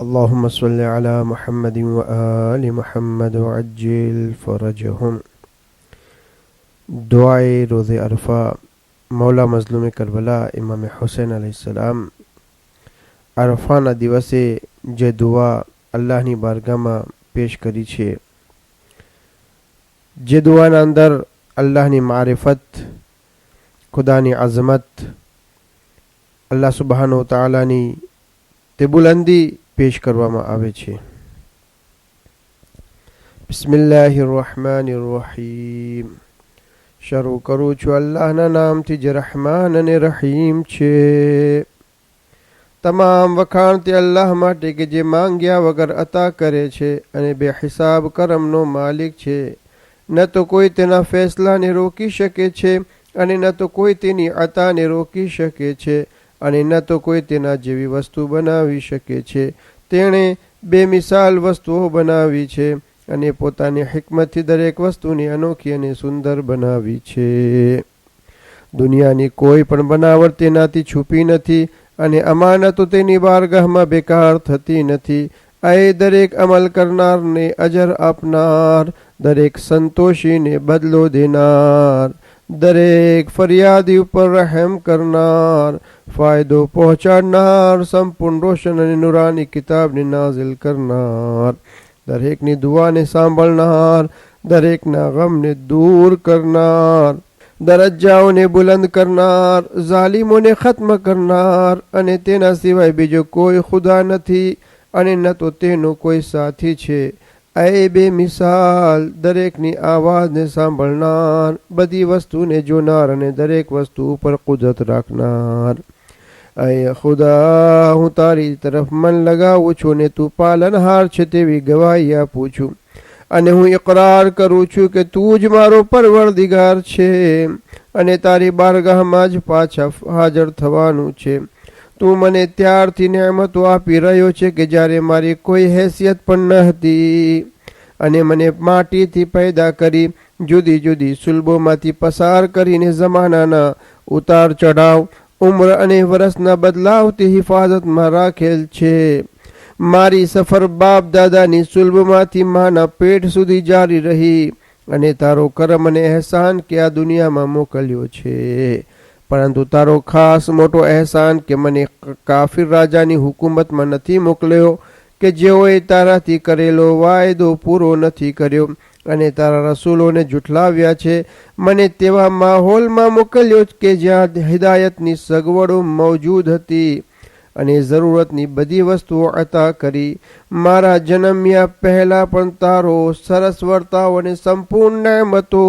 اللهم صل على محمد وآل محمد وعجل فرجهم. دعائے روز عرفہ مولا મઝલૂમ કરબલા ઇમામ હુસૈન અલૈહિસ્સલામ અરફાના દિવસે જે દુઆ અલ્લાહની બારગાહમાં પેશ કરી છે, જે દુઆના અંદર અલ્લાહની મારિફત, ખુદાની અઝમત, અલ્લાહ સુબહાનહુ તઆલાની તે બુલંદી પેશ કરવામાં આવે છે. બિસ્મિલ્લાહિર રહેમાનિર રહીમ. શરૂ કરું છું અલ્લાહના નામથી જે રહમાન અને રહીમ છે. તમામ વખાણ તે અલ્લાહ માટે કે જે માંગ્યા વગર અતા કરે છે અને બેહિસાબ કરમનો માલિક છે. ન તો કોઈ તેના ફેસલાને રોકી શકે છે અને ન તો કોઈ તેની અતાને રોકી શકે છે અને ન તો કોઈ તેના જેવી વસ્તુ બનાવી શકે છે. તેણે બેમિસાલ વસ્તુઓ બનાવી છે અને પોતાની હિકમતથી દરેક વસ્તુને અનોખી અને સુંદર બનાવી છે. દુનિયાની કોઈ પણ બનાવટ તેનાથી છુપી નથી અને અમાનતો તેની બારગાહમાં બેકાર થતી નથી. એ દરેક અમલ કરનારને અજર આપનાર, દરેક સંતોષીને બદલો દેનાર, દરેક ફરિયાદી ઉપર રહેમ કરનાર, ફાયદો પહોંચાડનાર, સંપૂર્ણ રોશન અને નુરાની કિતાબને નાઝિલ કરનાર, દરેકની દુઆને સાંભળનાર, દરેકના ગમને દૂર કરનાર, દરજ્જાઓને બુલંદ કરનાર, ઝાલિમોને ખત્મ કરનાર અને તેના સિવાય બીજો કોઈ ખુદા નથી અને ન તો તેનો કોઈ સાથી છે. એ બેમિસાલ, દરેકની આવાજને સાંભળનાર, બધી વસ્તુને જોનાર અને દરેક વસ્તુ ઉપર કુદરત રાખનાર. એ ખુદા, હું તારી તરફ મન લગાવું છું ને તું પાલનહાર છે તેવી ગવાહી આપું છું અને હું ઇકરાર કરું છું કે તું જ મારો પરવરદિગાર છે અને તારી બારગાહમાં જ પાછા હાજર થવાનું છે. તું મને ત્યારથી નેમતો આપી રહ્યો છે કે જ્યારે મારી કોઈ હેસિયત પણ ન હતી અને મને માટીથી પેદા કરી જુદી જુદી સુલભોમાંથી પસાર કરીને જમાનાના ઉતાર ચઢાવ, ઉમ્ર અને વરસના બદલાવથી હિફાજતમાં રાખેલ છે. મારી સફર બાપ દાદાની સુલભમાંથી માના પેટ સુધી જારી રહી અને તારો કરમ અને અહેસાન કે આ દુનિયામાં મોકલ્યો છે. પરંતુ તારો ખાસ મોટો અહેસાન કે મને કાફિર રાજાની હુકુમતમાં નથી મોકલ્યો કે જેઓએ તારાથી કરેલો વાયદો પૂરો નથી કર્યો અને તારા રસૂલોને જુઠલાવ્યા છે. મને તેવા માહોલમાં મોકલ્યો કે જ્યાં હિદાયતની સગવડો મોજૂદ હતી અને જરૂરતની બધી વસ્તુઓ અતા કરી. મારા જન્મ્યા પહેલા પણ તારો સરસ વર્તાવ અને સંપૂર્ણ નેમતો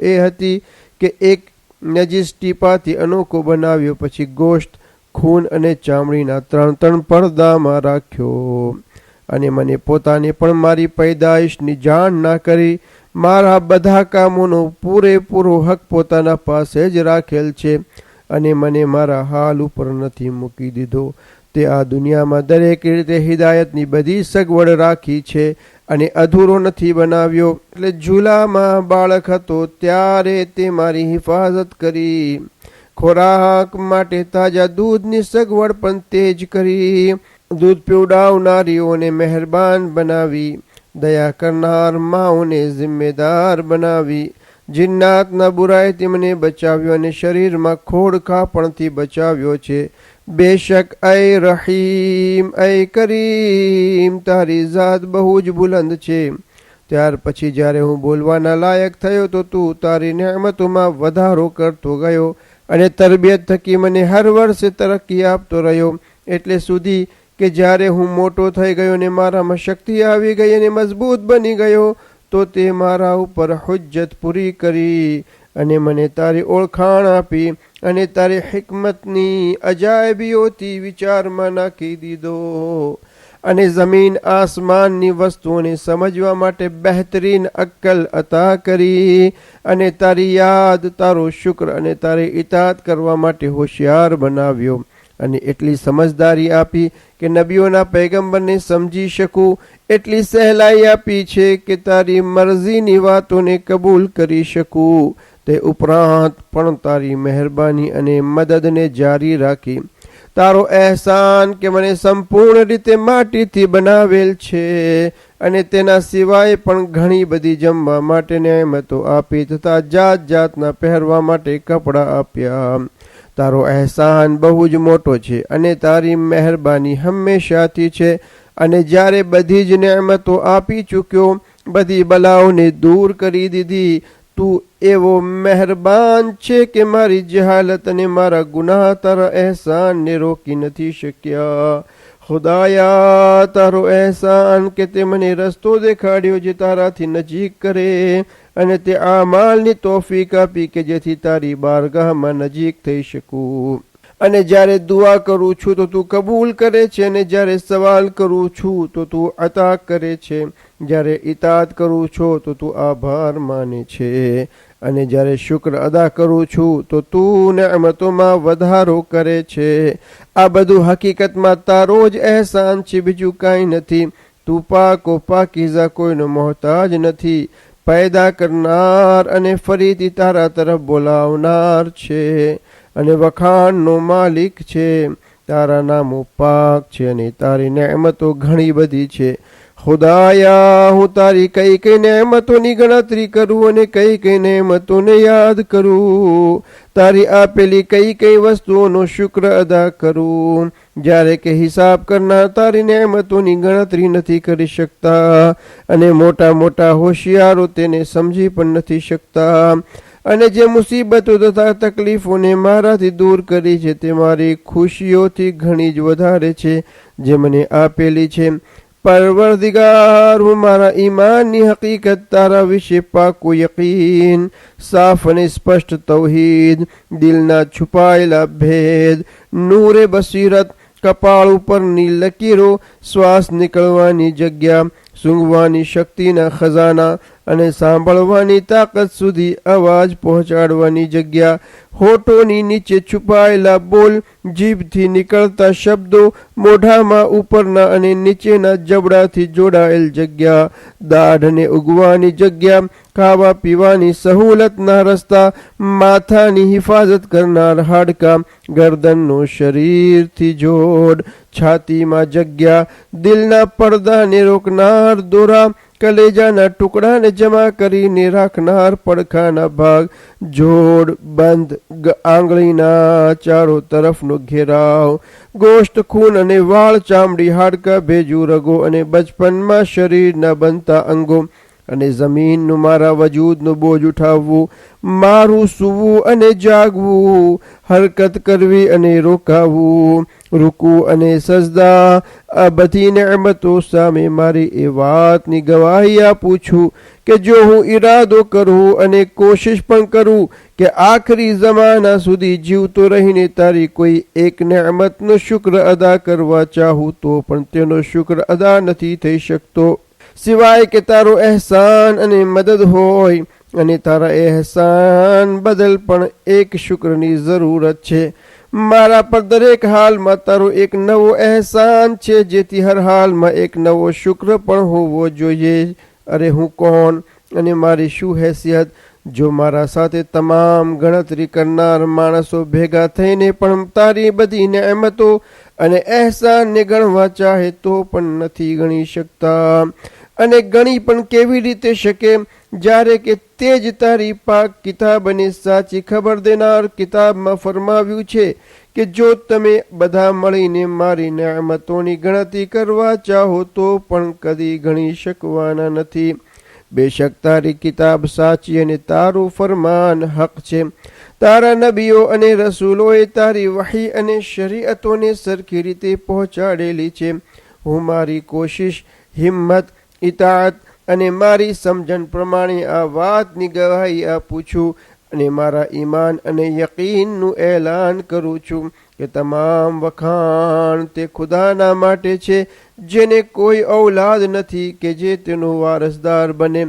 એ હતી કે એક નજીસ ટીપાથી અનોખો બનાવ્યો, પછી ગોશ્ત, ખૂન અને ચામડીના 3 પડદામાં રાખ્યો અને મને પોતાને પણ મારી પૈદાઈશની જાણ ના કરી. મારા બધા કામોનો પૂરેપૂરો હક પોતાના પાસે જ રાખેલ છે અને મને મારા હાલ ઉપર નથી મૂકી દીધો. તે આ દુનિયામાં દરેક રીતે હિદાયતની બધી સગવડ રાખી છે અને અધૂરો નથી બનાવ્યો. એટલે ઝૂલામાં બાળક હતો ત્યારે તે મારી હિફાજત કરી. ખોરાક માટે તાજા દૂધની સગવડ પણ તે જ કરી. દૂધ પીવડાવનારીઓને મહેરબાન બનાવી, દયા કરનાર માઓને જિમ્મેદાર બનાવી. જિન્નાતના બુરાઈથી મને બચાવ્યો અને શરીરમાં ખોડખાપણથી બચાવ્યો છે. બેશક એ રહીમ, એ કરીમ, તારી ઝાત બહુ જ બુલંદ છે. ત્યાર પછી જ્યારે હું બોલવાના લાયક થયો તો તું તારી નેમતોમાં વધારો કરતો ગયો અને તરબિયત થકી મને હર વર્ષે તરક્કી આપતો રહ્યો, એટલે સુધી કે જ્યારે હું મોટો થઈ ગયો ને મારામાં શક્તિ આવી ગઈ અને મજબૂત બની ગયો તો તે મારા ઉપર હુજ્જત પૂરી કરી અને મને તારી ઓળખાણ આપી અને તારી હિકમતની અજાયબીઓથી વિચારમાં નાખી દીધો અને જમીન આસમાનની વસ્તુઓને સમજવા માટે બહેતરીન અક્કલ અતા કરી અને તારી યાદ, તારો શુક્ર અને તારી ઇતાત કરવા માટે હોશિયાર બનાવ્યો અને એટલી સમજદારી આપી કે નબીઓના પૈગંબરને સમજી શકું, એટલી સહેલાઈ આપી છે કે તારી મરજીની વાતોને કબૂલ કરી શકું. તે ઉપરાંત પણ તારી મહેરબાની અને મદદને જારી રાખી. તારો અહેસાન કે મને સંપૂર્ણ રીતે માટીથી બનાવેલ છે અને તેના સિવાય પણ ઘણી બધી જમવા માટે નેમતો આપી તથા જાત જાતના પહેરવા માટે કપડાં આપ્યા. તારો અહેસાન બહુ જ મોટો છે અને તારી મહેરબાની હંમેશાથી છે. અને જ્યારે બધી જ નેમતો આપી ચૂક્યો, બધી બલાઓને દૂર કરી દીધી, તું એવો મહેરબાન છે કે મારી જહાલત અને મારા ગુનાહ તારા અહેસાનને રોકી નથી શક્યા. ખુદાયા, તારો અહેસાન કે તે મને રસ્તો દેખાડ્યો જે તારાથી નજીક કરે, અને તે આમાલની તોફીક આપી કે જેથી તારી બારગાહમાં નજીક થઈ શકું. અને જ્યારે દુઆ કરું છું તો તું કબૂલ કરે છે, અને જ્યારે સવાલ કરું છું તો તું અતા કરે છે. જ્યારે ઇતાત કરું છું તો તું આભાર માને છે, અને જ્યારે શુક્ર અદા કરું છું તો તું નેમતોમાં વધારો કરે છે. આ બધું હકીકતમાં તારો જ અહેસાન છે, બીજું કાંઈ નથી. તું પાકો પાકીઝા કોઈનો મોહતાજ નથી, પેદા કરનાર અને ફરીથી તારા તરફ બોલાવનાર છે, અને વખાણનો માલિક છે. તારા નામો પાક છે અને તારી નેમતો ઘણી બધી છે. ખુદાયા, હું તારી કઈ કઈ નેમતોની ગણતરી કરું અને કઈ કઈ નેમતોને યાદ કરું. તારી આપેલી કઈ કઈ વસ્તુઓનો શુક્ર અદા કરું, જ્યારે કે હિસાબ કરનાર તારી નેમતોની ગણતરી નથી કરી શકતા, અને મોટા મોટા હોશિયારો તેને સમજી પણ નથી શકતા. અને જે મુસીબતો તથા તકલીફોને મારાથી દૂર કરી છે તે મારી ખુશીઓથી ઘણી જ વધારે છે જે મને આપેલી છે. પરવરદિગાર, હું મારા ઈમાનની હકીકત, તારા વિશે પાકું યકીન, સાફ અને સ્પષ્ટ તૌહીદ, દિલના છુપાયેલા ભેદ, નૂરે બસીરત, કપાળ ઉપરની લકીરો, શ્વાસ નીકળવાની જગ્યા, સૂંઘવાની શક્તિના ખજાના અને સાંભળવાની તાકાત સુધી અવાજ પહોંચાડવાની જગ્યા, હોઠોની નીચે છુપાયેલા બોલ, જીભથી નીકળતા શબ્દો, મોઢામાં ઉપરના અને નીચેના જબડાથી જોડાયેલ જગ્યા, દાઢને ઉગવાની જગ્યા, ખાવા પીવાની સહુલતના રસ્તા, માથાની હિફાજત કરનાર હાડકાં, ગરદનનો શરીરથી જોડ, છાતીમાં જગ્યા, દિલના પડદાને રોકનાર દોરા, કલેજાના ટુકડાને જમા કરીને રાખનાર પડખાના ભાગ, જોડ બંધ, આંગળીના ચારો તરફનો ઘેરાવ, ગોષ્ઠ, ખૂન અને વાળ, ચામડી, હાડકા, ભેજુ, રગો અને બચપનમાં શરીરના બનતા અંગો, અને જમીનનું મારા વજૂદનું બોજ ઉઠાવવું, મારું સૂવું અને જાગવું, હરકત કરવી અને રોકાવું, રૂકુ અને સજદા, આ બધી નેમતો સામે મારી એ વાતની ગવાહી આપું છું કે જો હું ઈરાદો કરું અને કોશિશ પણ કરું કે આખરી જમાના સુધી જીવતો રહીને તારી કોઈ એક નેમતનો શુક્ર અદા કરવા ચાહું તો પણ તેનો શુક્ર અદા નથી થઈ શકતો, સિવાય કે તારો અહેસાન અને મદદ હોય. અને તારા અહેસાન બદલ પણ એક શુક્રની જરૂરત છે. મારા પર દરેક હાલમાં તારો એક નવો અહેસાન છે, જેથી હર હાલમાં એક નવો શુક્ર પણ હોવો જોઈએ. અરે હું કોણ અને મારી શું હેસિયત? જો મારા સાથે તમામ ગણતરી કરનાર માણસો ભેગા થઈને પણ તારી બધી નેમતો અને અહેસાનને ગણવા ચાહે તો પણ નથી ગણી શકતા. અને ગણી પણ કેવી રીતે શકે, જ્યારે કે તે જ તારી પાક કિતાબ અને સાચી ખબર દેનાર કિતાબમાં ફરમાવ્યું છે કે જો તમે બધા મળીને મારી નેમતોની ગણતરી કરવા ચાહો તો પણ કદી ગણી શકવાના નથી. બેશક તારી કિતાબ સાચી અને તારું ફરમાન હક છે. તારા નબીઓ અને રસૂલોએ તારી વહી અને શરીઅતોને સરખી રીતે પહોંચાડેલી છે. હું મારી કોશિશ, હિંમત, ઇતાઅત અને મારી સમજણ પ્રમાણે આ વાતની ગવાહી આપું છું અને મારા ઈમાન અને યકીનનું એલાન કરું છું કે તમામ વખાણ તે ખુદાના માટે છે જેને કોઈ ઔલાદ નથી કે જે તેનો વારસદાર બને,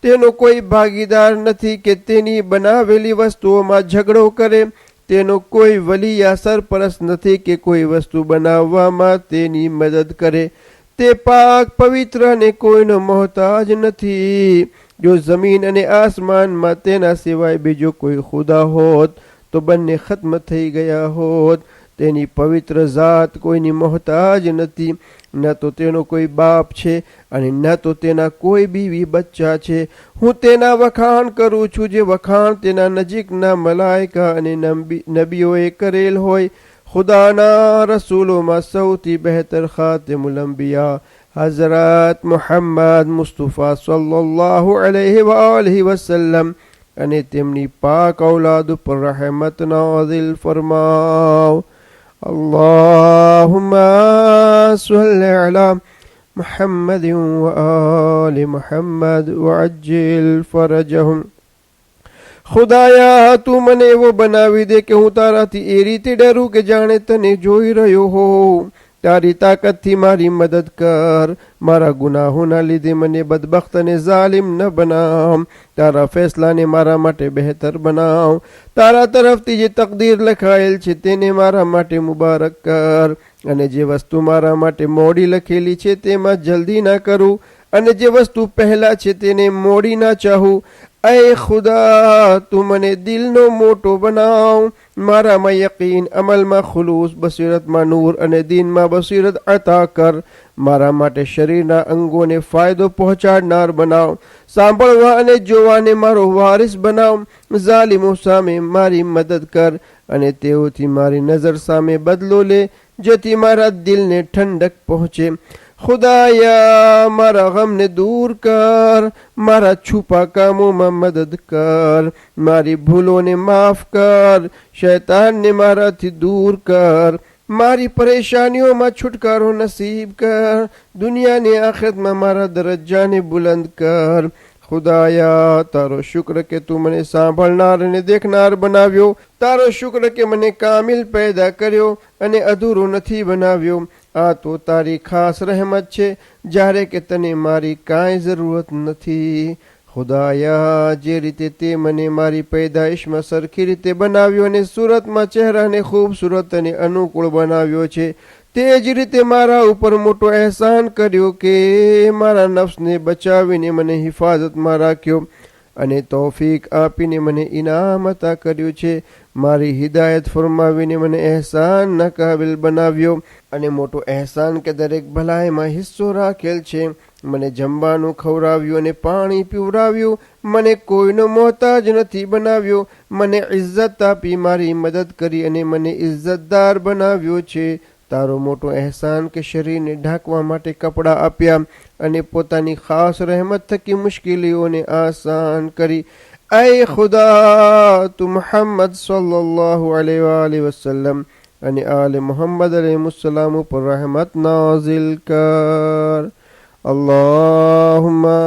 તેનો કોઈ ભાગીદાર નથી કે તેની બનાવેલી વસ્તુઓમાં ઝઘડો કરે, તેનો કોઈ વલી યા સરપરસ્ત નથી કે કોઈ વસ્તુ બનાવવામાં તેની મદદ કરે. તે પાક પવિત્ર અને કોઈનો મોહતાજ નથી. જો જમીન અને આસમાનમાં તેના સિવાય બીજો કોઈ ખુદા હોત તો બંને ખત્મ થઈ ગયા હોત. તેની પવિત્ર જાત કોઈની મોહતાજ નથી. ન તો તેનો કોઈ બાપ છે અને ન તો તેના કોઈ બીવી બચ્ચા છે. હું તેના વખાણ કરું છું જે વખાણ તેના નજીકના મલાઈકા અને નબીઓએ કરેલ હોય. ખુદાના રસૂલોમાં સૌથી બહેતર ખાતિમુલ અંબિયા હઝરત મુહમ્મદ મુસ્તફા સલ્લલ્લાહુ અલૈહિ વઆલિહિ વસલ્લમ અને તેમની પાક ઔલાદ ઉપર રહેમત નાઝિલ ફરમાવ. અલ્લાહુમ્મા સલ્લિ અલા મુહમ્મદ વ આલિ મુહમ્મદ વઅજ્જિલ ફરજહુમ. ખુદાયા તું મને એવો બનાવી દે કે હું તારાથી એ રીતે ડરું કે જાણે તને જોઈ રહ્યો હોઉં. તારી તાકાતથી મારી મદદ કર. મારા ગુનાહોના લીધે મને બદબખ્ત અને ઝાલિમ ન બનાવ. તારા ફેસલાને મારા માટે બહેતર બનાવ. તારા તરફથી જે તકદીર લખાયેલ છે તેને મારા માટે મુબારક કર. અને જે વસ્તુ મારા માટે મોડી લખેલી છે તેમાં જલ્દી ના કરું અને જે વસ્તુ પહેલા છે તેને મોડી ના ચાહું. ऐ खुदा તું મને દિલનો મોટો બનાવ. મારામાં યકીન, અમલમાં ખુલૂસ, બસીરતમાં નૂર અને દીનમાં બસીરત અતા કર. મારા માટે શરીરના અંગોને ફાયદો પહોંચાડનાર બનાવ. સાંભળવા અને જોવાને મારો વારિસ બનાવ. ઝાલિમો સામે મારી મદદ કર અને તેઓથી મારી નજર સામે બદલો લે જેથી મારા દિલને ઠંડક પહોંચે. ખુદાયા મારા ગમને દૂર કર. મારા છુપા કામોમાં મદદ કર. મારી ભૂલોને માફ કર. શૈતાનને મારાથી દૂર કર. મારી પરેશાનીઓમાં છુટકારો નસીબ કર. દુનિયાની આખિરતમાં મારા દરજ્જાને બુલંદ કર. ખુદાયા તારો શુક્ર કે તું મને સાંભળનાર અને દેખનાર બનાવ્યો. તારો શુક્ર કે મને કામિલ પેદા કર્યો અને અધૂરો નથી બનાવ્યો. આ તો તારી ખાસ રહેમત છે જ્યારે કે તને મારી કાંઈ જરૂરત નથી. ખુદાયા જે રીતે તે મને મારી પૈદાઈશમાં સરખી રીતે બનાવ્યો અને સુરતમાં ચહેરાને ખૂબસૂરત અને અનુકૂળ બનાવ્યો છે તે જ રીતે મારા ઉપર મોટો અહેસાન કર્યો કે મારા નફ્સને બચાવીને મને હિફાજતમાં રાખ્યો અને તૌફીક આપીને મને ઇનામ અતા કર્યું છે. મારી હિદાયત ફરમાવીને મને અહેસાનના કાબિલ બનાવ્યો અને મોટો અહેસાન કે દરેક ભલાઈમાં હિસ્સો રાખેલ છે. મને જમવાનું ખવડાવ્યું અને પાણી પીવડાવ્યું. મને કોઈનો મોહતાજ નથી બનાવ્યો. મને ઇજ્જત આપી મારી મદદ કરી અને મને ઇજ્જતદાર બનાવ્યો છે. તારો મોટો અહેસાન કે શરીરને ઢાંકવા માટે કપડાં આપ્યા અને પોતાની ખાસ રહેમત થકી મુશ્કેલીઓને આસાન કરી. ऐ खुदा તું મુહમ્મદ સલ્લલ્લાહુ અલૈહિ વસલ્લમ અને આલે મુહમ્મદ અલૈહિસ્સલામ ઉપર રહેમત નાઝિલ કર. અલ્લાહુમ્મા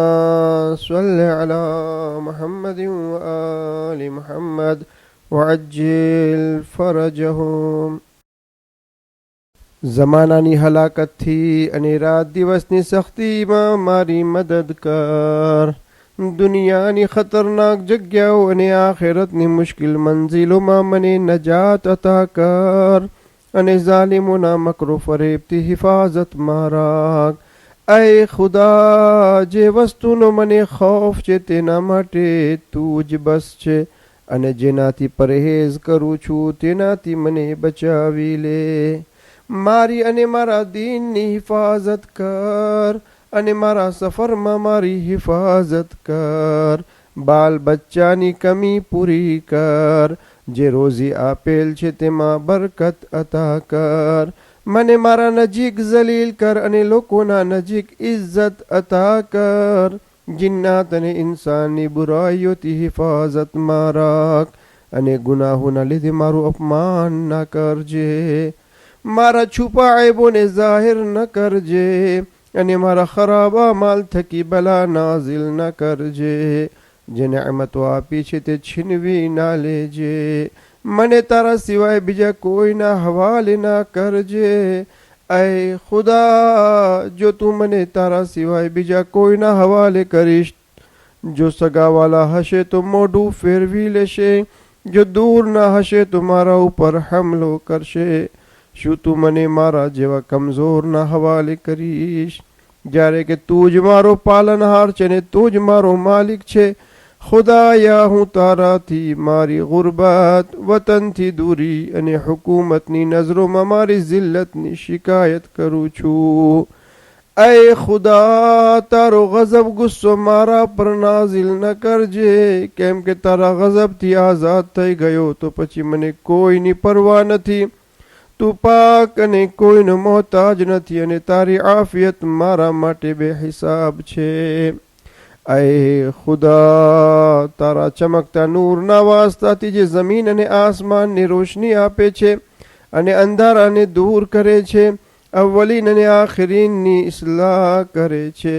સલ્લિ અલા મુહમ્મદ વ આલિ મુહમ્મદ વઅજ્જિલ ફરજહુમ. ઝમાનાની હલાકતથી અને રાત દિવસની સખ્તીમાં મારી મદદ કર. દુનિયાની ખતરનાક જગ્યાઓ અને આખિરતની મુશ્કેલ મંઝિલોમાં મને નજાત અતા કર અને ઝાલિમોના મકરો ફરેબથી હિફાજતમાં રાખ. ऐ ખુદા જે વસ્તુનો મને ખૌફ છે તેના માટે તું જ બસ છે અને જેનાથી પरहेઝ કરું છું તેનાથી મને બચાવી લે. મારી અને મારા દીનની હિફાજત કર અને મારા સફરમાં મારી હિફાજત કર. બાલ બચ્ચાની કમી પૂરી કર. જે રોઝી આપેલ છે તેમાં બરકત અતા કર. મને મારા નજીક ઝલીલ કર અને લોકોના નજીક ઇજ્જત અતા કર. જિન્નાત અને ઇન્સાનની બુરાઈઓથી હિફાજતમાં રાખ અને ગુનાહોના લીધે મારું અપમાન ના કરજે. મારા છુપા aiબોને જાહેર ન કરજે અને મારા ખરાબ અમાલ થકી બલા નાઝિલ ન કરજે. જે નિዕમતો આપી છે તે છીનવી ના લેજે. મને તારા સિવાય બીજા કોઈના હવાલે ના કરજે. ऐ ખુદા જો તું મને તારા સિવાય બીજા કોઈના હવાલે કરીશ, જો સગાવાલા હશે તો મોઢું ફેરવી લેશે, જો દૂર ના હશે તો મારા ઉપર હમલો કરશે. શું તું મને મારા જેવા કમઝોરના હવાલે કરીશ જ્યારે કે તું જ મારો પાલનહાર છે ને તું જ મારો માલિક છે. ખુદાયા હું તારાથી મારી ગુરબત, વતનથી દૂરી અને હુકુમતની નજરોમાં મારી જિલ્લતની શિકાયત કરું છું. ऐ खुदा तारो गजब गुस्સો મારા પર નાઝિલ ન કરજે, કેમ કે તારા ગજબથી આઝાદ થઈ ગયો તો પછી મને કોઈની પરવા નથી. તું પાક અને કોઈનો મોહતાજ નથી અને તારી આફિયત મારા માટે બેહિસાબ છે. ऐ ખુદા તારા ચમકતા નૂરના વાસ્તાથી જે જમીન અને આસમાનને રોશની આપે છે અને અંધારાને દૂર કરે છે, અવ્વલીન અને આખરીનની ઇસ્લાહ કરે છે,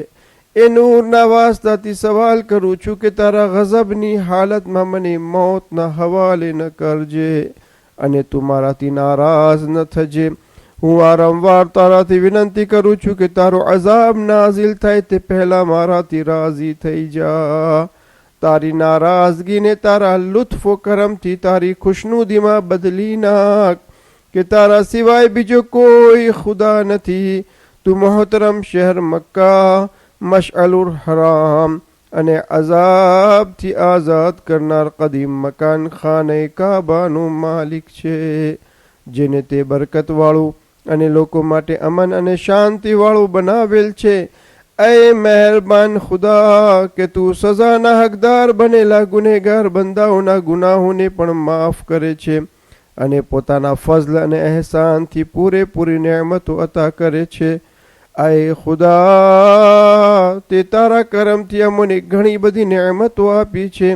એ નૂરના વાસ્તાથી સવાલ કરું છું કે તારા ગઝબની હાલતમાં મને મોતના હવાલે ન કરજે અને તું મારાથી નારાજ ન થજે. હું વારંવાર તારાથી વિનંતી કરું છું કે તારો અઝાબ નાઝિલ થાય તે પહેલા મારાથી રાજી થઈ જા. તારી નારાજગીને તારા લુત્ફ કરમથી તારી ખુશનુદીમાં બદલી નાખ કે તારા સિવાય બીજો કોઈ ખુદા નથી. તું મોહતરમ શહેર મક્કા, મશઅલુર હરામ અને અઝાબથી આઝાદ કરનાર કદીમ મકાન ખાને કાબાનું માલિક છે, જેને તે બરકતવાળું અને લોકો માટે અમન અને શાંતિવાળું બનાવેલ છે. ऐ મહેરબાન ખુદા કે તું સજાના હકદાર બનેલા ગુનેગાર બંદાઓના ગુનાહોને પણ માફ કરે છે અને પોતાના ફઝલ અને અહેસાનથી પૂરેપૂરી નેમતો અતા કરે છે. ऐ ખુદા તે તારા કરમથી અમને ઘણી બધી નેમતો આપી છે.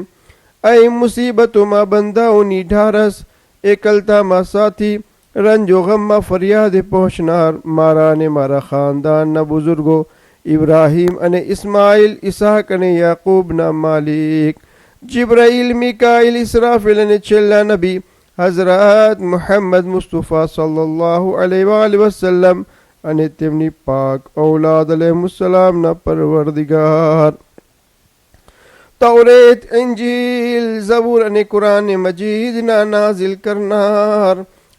ऐ મુસીબતોમાં બંદાઓની ઢારસ, એકલતામાં સાથી, રંજો ગમમાં ફરિયાદે પહોંચનાર મારા અને મારા ખાનદાનના બુઝુર્ગો ઇબ્રાહીમ અને ઇસ્માઇલ, ઇસાક અને યાકૂબના માલિક, જિબ્રાઈલ, મિકાઈલ, ઇસરાફીલ અને છેલ્લા નબી હઝરત મુહમ્મદ મુસ્તફા સલ્લલ્લાહુ અલૈહિ વસલ્લમ અને તેમની પાક ઔલાદ અલૈહિસ્સલામના પરવરદિગાર. તૌરેત, ઇંજીલ, ઝબૂર અને કુરાન મજીદના નાઝિલ કરનાર,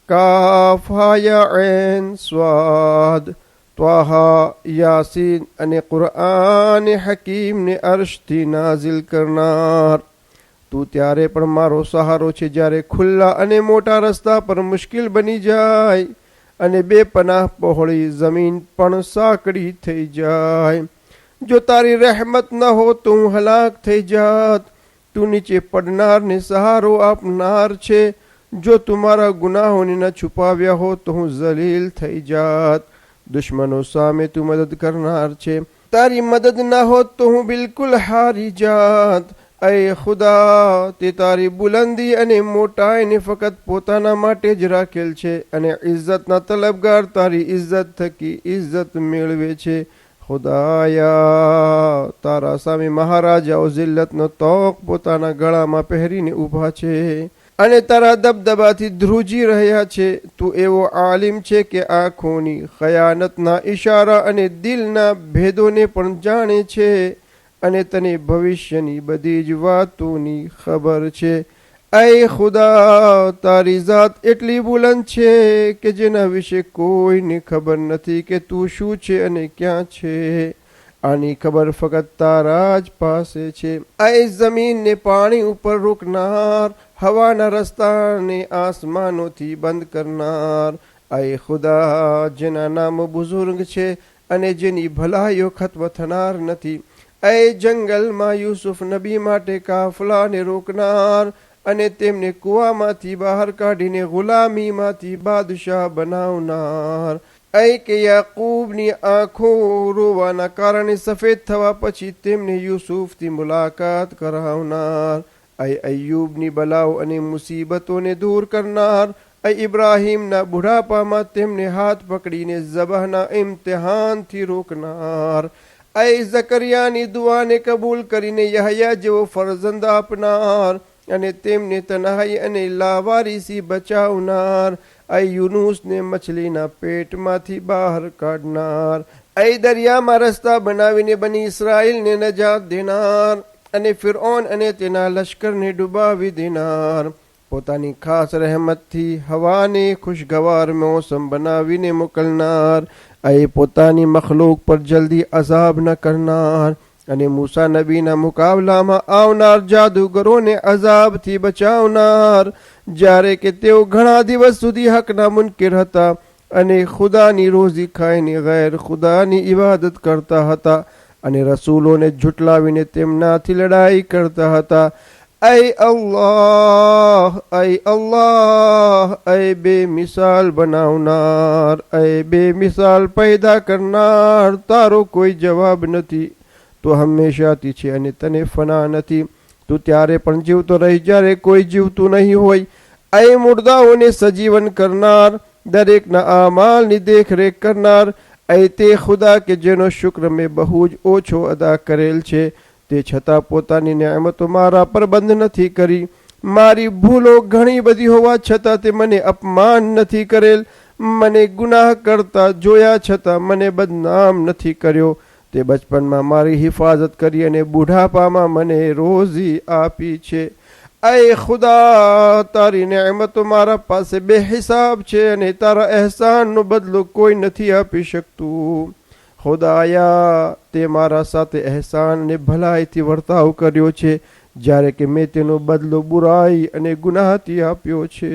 કાફ હા યા ઐન સ્વાદ ત્વાહા યાસીન અને કુરઆન હકીમને અર્શથી નાઝિલ કરનાર. તું ત્યારે પણ મારો સહારો છે જ્યારે ખુલ્લા અને મોટા રસ્તા પર મુશ્કેલ બની જાય અને બેપનાહ પહોળી જમીન પણ સાંકડી થઈ જાય. જો તારી રહેમત ન હો તો હું હલાક થઈ જાત. તું નીચે પડનારને સહારો આપનાર છે. જો તું મારા ગુનાહોને ન છુપાવ્યા હો તો હું જલીલ થઈ જાત. દુશ્મનો સામે તું મદદ કરનાર છે. તારી મદદ ન હોત તો હું બિલકુલ હારી જાત. ऐ ખુદા તે તારી બુલંદી અને મોટાઈને ફક્ત પોતાના માટે જ રાખેલ છે અને ઇજ્જતના તલબગાર તારી ઇજ્જત થકી ઇજ્જત મેળવે છે. ખુદાયા તારા સામે મહારાજાઓ જિલ્લતનો તોક પોતાના ગળામાં પહેરીને ઊભા છે અને તારા દબદબાથી ધ્રુજી રહ્યા છે. તું એવો આલિમ છે કે આંખોની ખયાનતના ઇશારા અને દિલના ભેદોને પણ જાણે છે અને તને ભવિષ્યની બધી જ વાતોની ખબર છે. ऐ ખુદા તારી ઝાત એટલી બુલંદ છે કે જેના વિશે કોઈને ખબર નથી કે તું શું છે અને ક્યાં છે. આની ખબર ફક્ત તારા જ પાસે છે. ऐ જમીનને પાણી ઉપર રોકનાર, હવાના રસ્તાને આસમાનોથી બંધ કરનાર. ऐ ખુદા જેના નામ બુઝુર્ગ છે અને જેની ભલાઈઓ ખત્મ થનાર નથી. ऐ જંગલમાં યુસુફ નબી માટે કાફલાને રોકનાર અને તેમને કૂવામાંથી બહાર કાઢીને ગુલામીમાંથી બાદશાહ બનાવનાર. ऐ કે યાકૂબની આંખો રોવાના કારણે સફેદ થવા પછી તેમને યુસુફથી મુલાકાત કરાવનાર. ऐ અય્યુબની બલાઓ અને મુસીબતોને દૂર કરનાર. ऐ ઇબ્રાહીમના બુઢાપામાં તેમને હાથ પકડીને ઝબહના ઇમ્તિહાનથી રોકનાર. ऐ ઝકરિયાની દુઆને કબૂલ કરીને યહયા જેવો ફરજંદ આપનાર અને તેમને તન્હાઈ અને લાવારીસી બચાવનાર. ऐ યુનુસને મછલીના પેટમાંથી બહાર કાઢનાર. ऐ દરિયામાં રસ્તા બનાવીને બની ઇસ્રાઈલને નજાત દેનાર અને ફિરૌન અને તેના લશ્કરને ડૂબાવી દેનાર. પોતાની ખાસ રહેમતથી હવાને ખુશગવાર મોસમ બનાવીને મોકલનાર. ऐ પોતાની મખલૂક પર જલ્દી અઝાબ ન કરનાર અને મૂસા નબીના મુકાબલામાં આવનાર જાદુગરોને અઝાબથી બચાવનાર, જ્યારે કે તેઓ ઘણા દિવસ સુધી હકના મુનકિર હતા અને ખુદાની રોઝી ખાઈને ગેર ખુદાની ઇબાદત કરતા હતા અને રસૂલોને ઝુટલાવીને તેમનાથી લડાઈ કરતા હતા. ऐ बेमिसाल બનાવનાર, ऐ બેમિસાલ પેદા કરનાર, તારો કોઈ જવાબ નથી. તું હંમેશાથી છે અને તને ફના નથી. તું ત્યારે પણ જીવતો રહી જ્યારે કોઈ જીવતું નહીં હોય. ऐ મુર્દાઓને સજીવન કરનાર, દરેકના આમાલની દેખરેખ કરનાર. ऐ તે ખુદા કે જેનો શુક્ર મેં બહુ જ ઓછો અદા કરેલ છે, તે છતાં પોતાની નિયામતો મારા પર બંધ નથી કરી. મારી ભૂલો ઘણી બધી હોવા છતાં તે મને અપમાન નથી કરેલ. મને ગુનાહ કરતા જોયા છતાં મને બદનામ નથી કર્યો. તે બચપનમાં મારી હિફાજત કરી અને બુઢાપામાં મને રોઝી આપી છે. ऐ ખુદા, તારી નિયામતો મારા પાસે બેહિસાબ છે અને તારા અહેસાનનો બદલો કોઈ નથી આપી શકતું. ખુદાયા, તે મારા સાથે અહેસાન અને ભલાઈથી વર્તાવ કર્યો છે, જ્યારે કે મેં તેનો બદલો બુરાઈ અને ગુનાહથી આપ્યો છે.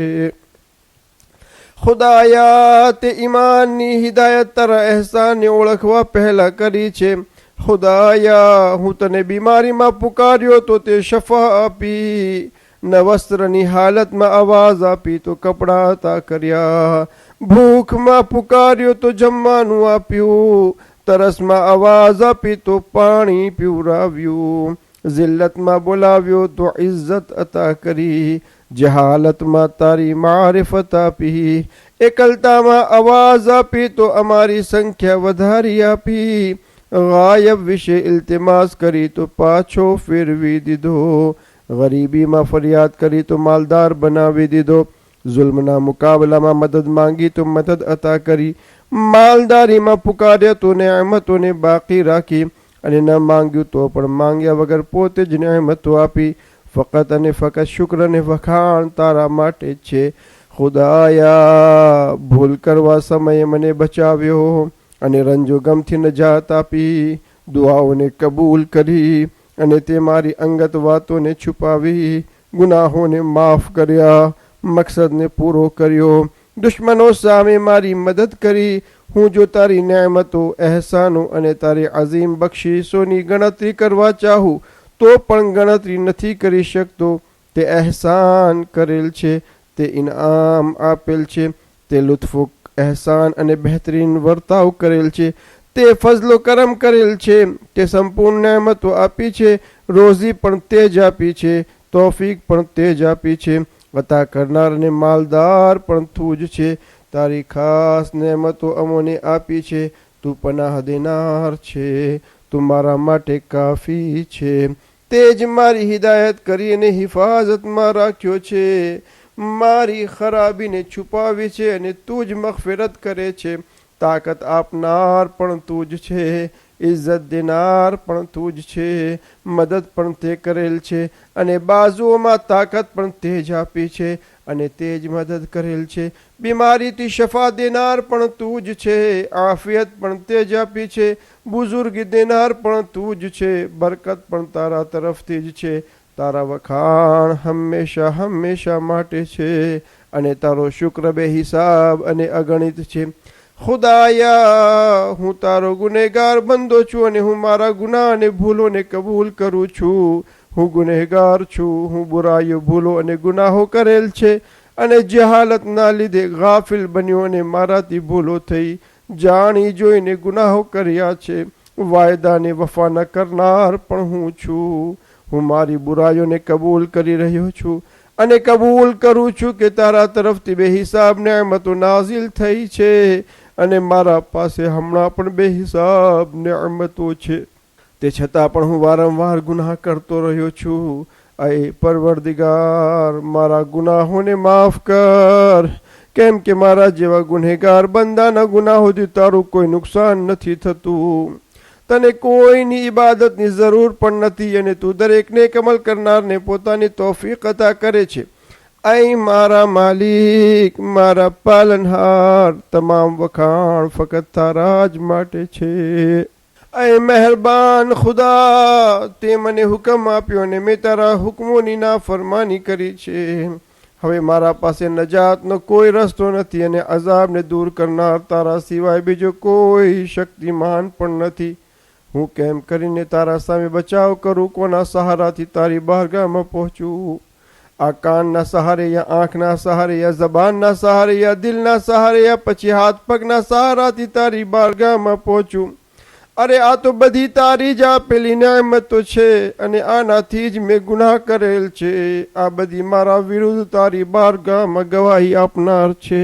ખુદાયા, તે ઈમાનની હિદાયત તારા અહેસાનને ઓળખવા પહેલા કરી છે. ખુદાયા, હું તને બીમારીમાં પુકાર્યો તો તે શફા આપી, ન વસ્ત્રની હાલતમાં આવાજ આપી તો કપડાં અતા કર્યા, ભૂખમાં પુકાર્યો તો જમવાનું આપ્યું, તરસમાં આવાજ આપી તો પાણી પીવરાવ્યું, જિલ્લતમાં બોલાવ્યો તો ઇજ્જત અતા કરી, જહાલતમાં તારી મારિફત આપી, એકલતામાં આવાજ આપી તો અમારી સંખ્યા વધારી આપી, ગાયબ વિશે ઇલ્તિમાસ કરી તો પાછો ફેરવી દીધો, ગરીબીમાં ફરિયાદ કરી તો માલદાર બનાવી દીધો, જુલ્મના મુકાબલામાં મદદ માંગી તો મદદ અતા કરી, માલદારીમાં પુકાર્યા તો નિયામતોને બાકી રાખી, અને ન માંગ્યું તો પણ માંગ્યા વગર પોતે જ નિયામતો આપી. ફકત અને ફકત શુક્ર અને વખાણ તારા માટે જ છે. ખુદાયા, ભૂલ કરવા સમયે મને બચાવ્યો અને રંજો ગમથી નજાત આપી, દુઆઓને કબૂલ કરી અને તે મારી અંગત વાતોને છુપાવી, ગુનાહોને માફ કર્યા, મકસદને પૂરો કર્યો, દુશ્મનો સામે મારી મદદ કરી. હું જો તારી નિયામતો, અહેસાનો અને તારી અઝીમ બક્ષિસોની ગણતરી કરવા ચાહું તો પણ ગણતરી નથી કરી શકતો. તે અહેસાન કરેલ છે, તે ઇનામ આપેલ છે, તે લુત્ફો અહેસાન અને બહેતરીન વર્તાવ કરેલ છે, તે ફઝલો કરમ કરેલ છે, તે સંપૂર્ણ નિયામતો આપી છે, રોઝી પણ તે જ આપી છે, તોફીક પણ તે જ આપી છે, અતા કરનાર અને માલદાર પણ તું જ છે. તારી ખાસ નિયામતો અમોને આપી છે. તું પનાહ દેનાર છે, તું મારા માટે કાફી છે. તે જ મારી હિદાયત કરી અને હિફાજતમાં રાખ્યો છે, મારી ખરાબીને છુપાવી છે અને તું જ મગફિરત કરે છે. તાકાત આપનાર પણ તું જ છે, ઇજ્જત દેનાર પણ તું જ છે, મદદ પણ તે કરેલ છે અને બાજુઓમાં તાકાત પણ તે જ આપી છે અને તે જ મદદ કરેલ છે. બીમારીથી શફા દેનાર પણ તું જ છે, આફિયત પણ તે જ આપી છે, બુઝુર્ગી દેનાર પણ તું જ છે, બરકત પણ તારા તરફથી જ છે. તારા વખાણ હંમેશા હંમેશા માટે છે અને તારો શુક્ર બે હિસાબ અને અગણિત છે. ખુદાયા, હું તારો ગુનેગાર બંદો છું અને હું મારા ગુનાહ અને ભૂલોને કબૂલ કરું છું. હું ગુનેગાર છું, હું બુરાઈઓ, ભૂલો અને ગુનાહો કરેલ છે અને જહાલતના લીધે ગાફિલ બન્યો અને મારાથી ભૂલો થઈ, જાણી જોઈને ગુનાહો કર્યા છે. વાયદાને વફા ન કરનાર પણ હું છું. હું મારી બુરાઈઓને કબૂલ કરી રહ્યો છું અને કબૂલ કરું છું કે તારા તરફથી બેહિસાબ નિયામતો નાઝિલ થઈ છે અને મારા પાસે હમણાં પણ બેહિસાબ નિયામતો છે. તે છતાં પણ હું વારંવાર ગુનાહ કરતો રહ્યો છું. ऐ પરવરદિગાર, મારા ગુનાહોને માફ કર, કેમ કે મારા જેવા ગુનેગાર બંદાના ગુનાહોથી તારું કોઈ નુકસાન નથી થતું. તને કોઈની ઇબાદતની જરૂર પણ નથી અને તું દરેક નેક અમલ કરનારને પોતાની તૌફીક અતા કરે છે. ऐ મારા માલિક, મારા પાલનહાર, તમામ વખાણ ફકત તારા જ માટે છે. ऐ મહેરબાન ખુદા, તે મને હુકમ આપ્યો અને મેં તારા હુકમોની નાફરમાની કરી છે. હવે મારા પાસે નજાતનો કોઈ રસ્તો નથી અને અઝાબને દૂર કરનાર તારા સિવાય બીજો કોઈ શક્તિમાન પણ નથી. હું કેમ કરીને તારા સામે બચાવ કરું? કોના સહારાથી તારી બારગાહમાં પહોંચું? આ કાનના સહારે યા આંખના સહારે યા જબાનના સહારે યા દિલના સહારે યા પછી હાથ પગના સહારાથી તારી બારગાહમાં પહોંચું? અરે આ તો બધી તારી જ આપેલી નેમતો છે અને આનાથી જ મેં ગુનાહ કરેલ છે. આ બધી મારા વિરુદ્ધ તારી બારગાહમાં ગવાહી આપનાર છે.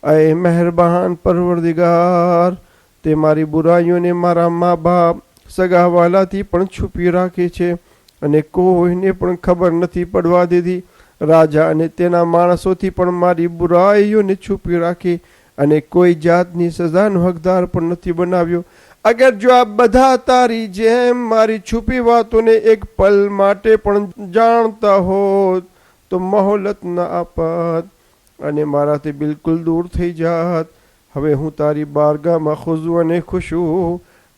ऐ મહેરબાન પરવરદિગાર, તે મારી બુરાઈઓને મારા મા બાપ સગાવાલાથી પણ છુપી રાખે છે અને કોઈને પણ ખબર નથી પડવા દીધી. રાજા અને તેના માણસોથી પણ મારી બુરાઈઓને છુપી રાખી અને કોઈ જાતની સજાનો હકદાર પણ નથી બનાવ્યો. અગર જો આ બધા તારી જેમ મારી છુપી વાતોને એક પલ માટે પણ જાણતા હોત તો મહોલત ન આપત અને મારાથી બિલકુલ દૂર થઈ જાત. હવે હું તારી બારગાહમાં ખુશુ અને ખુશુ,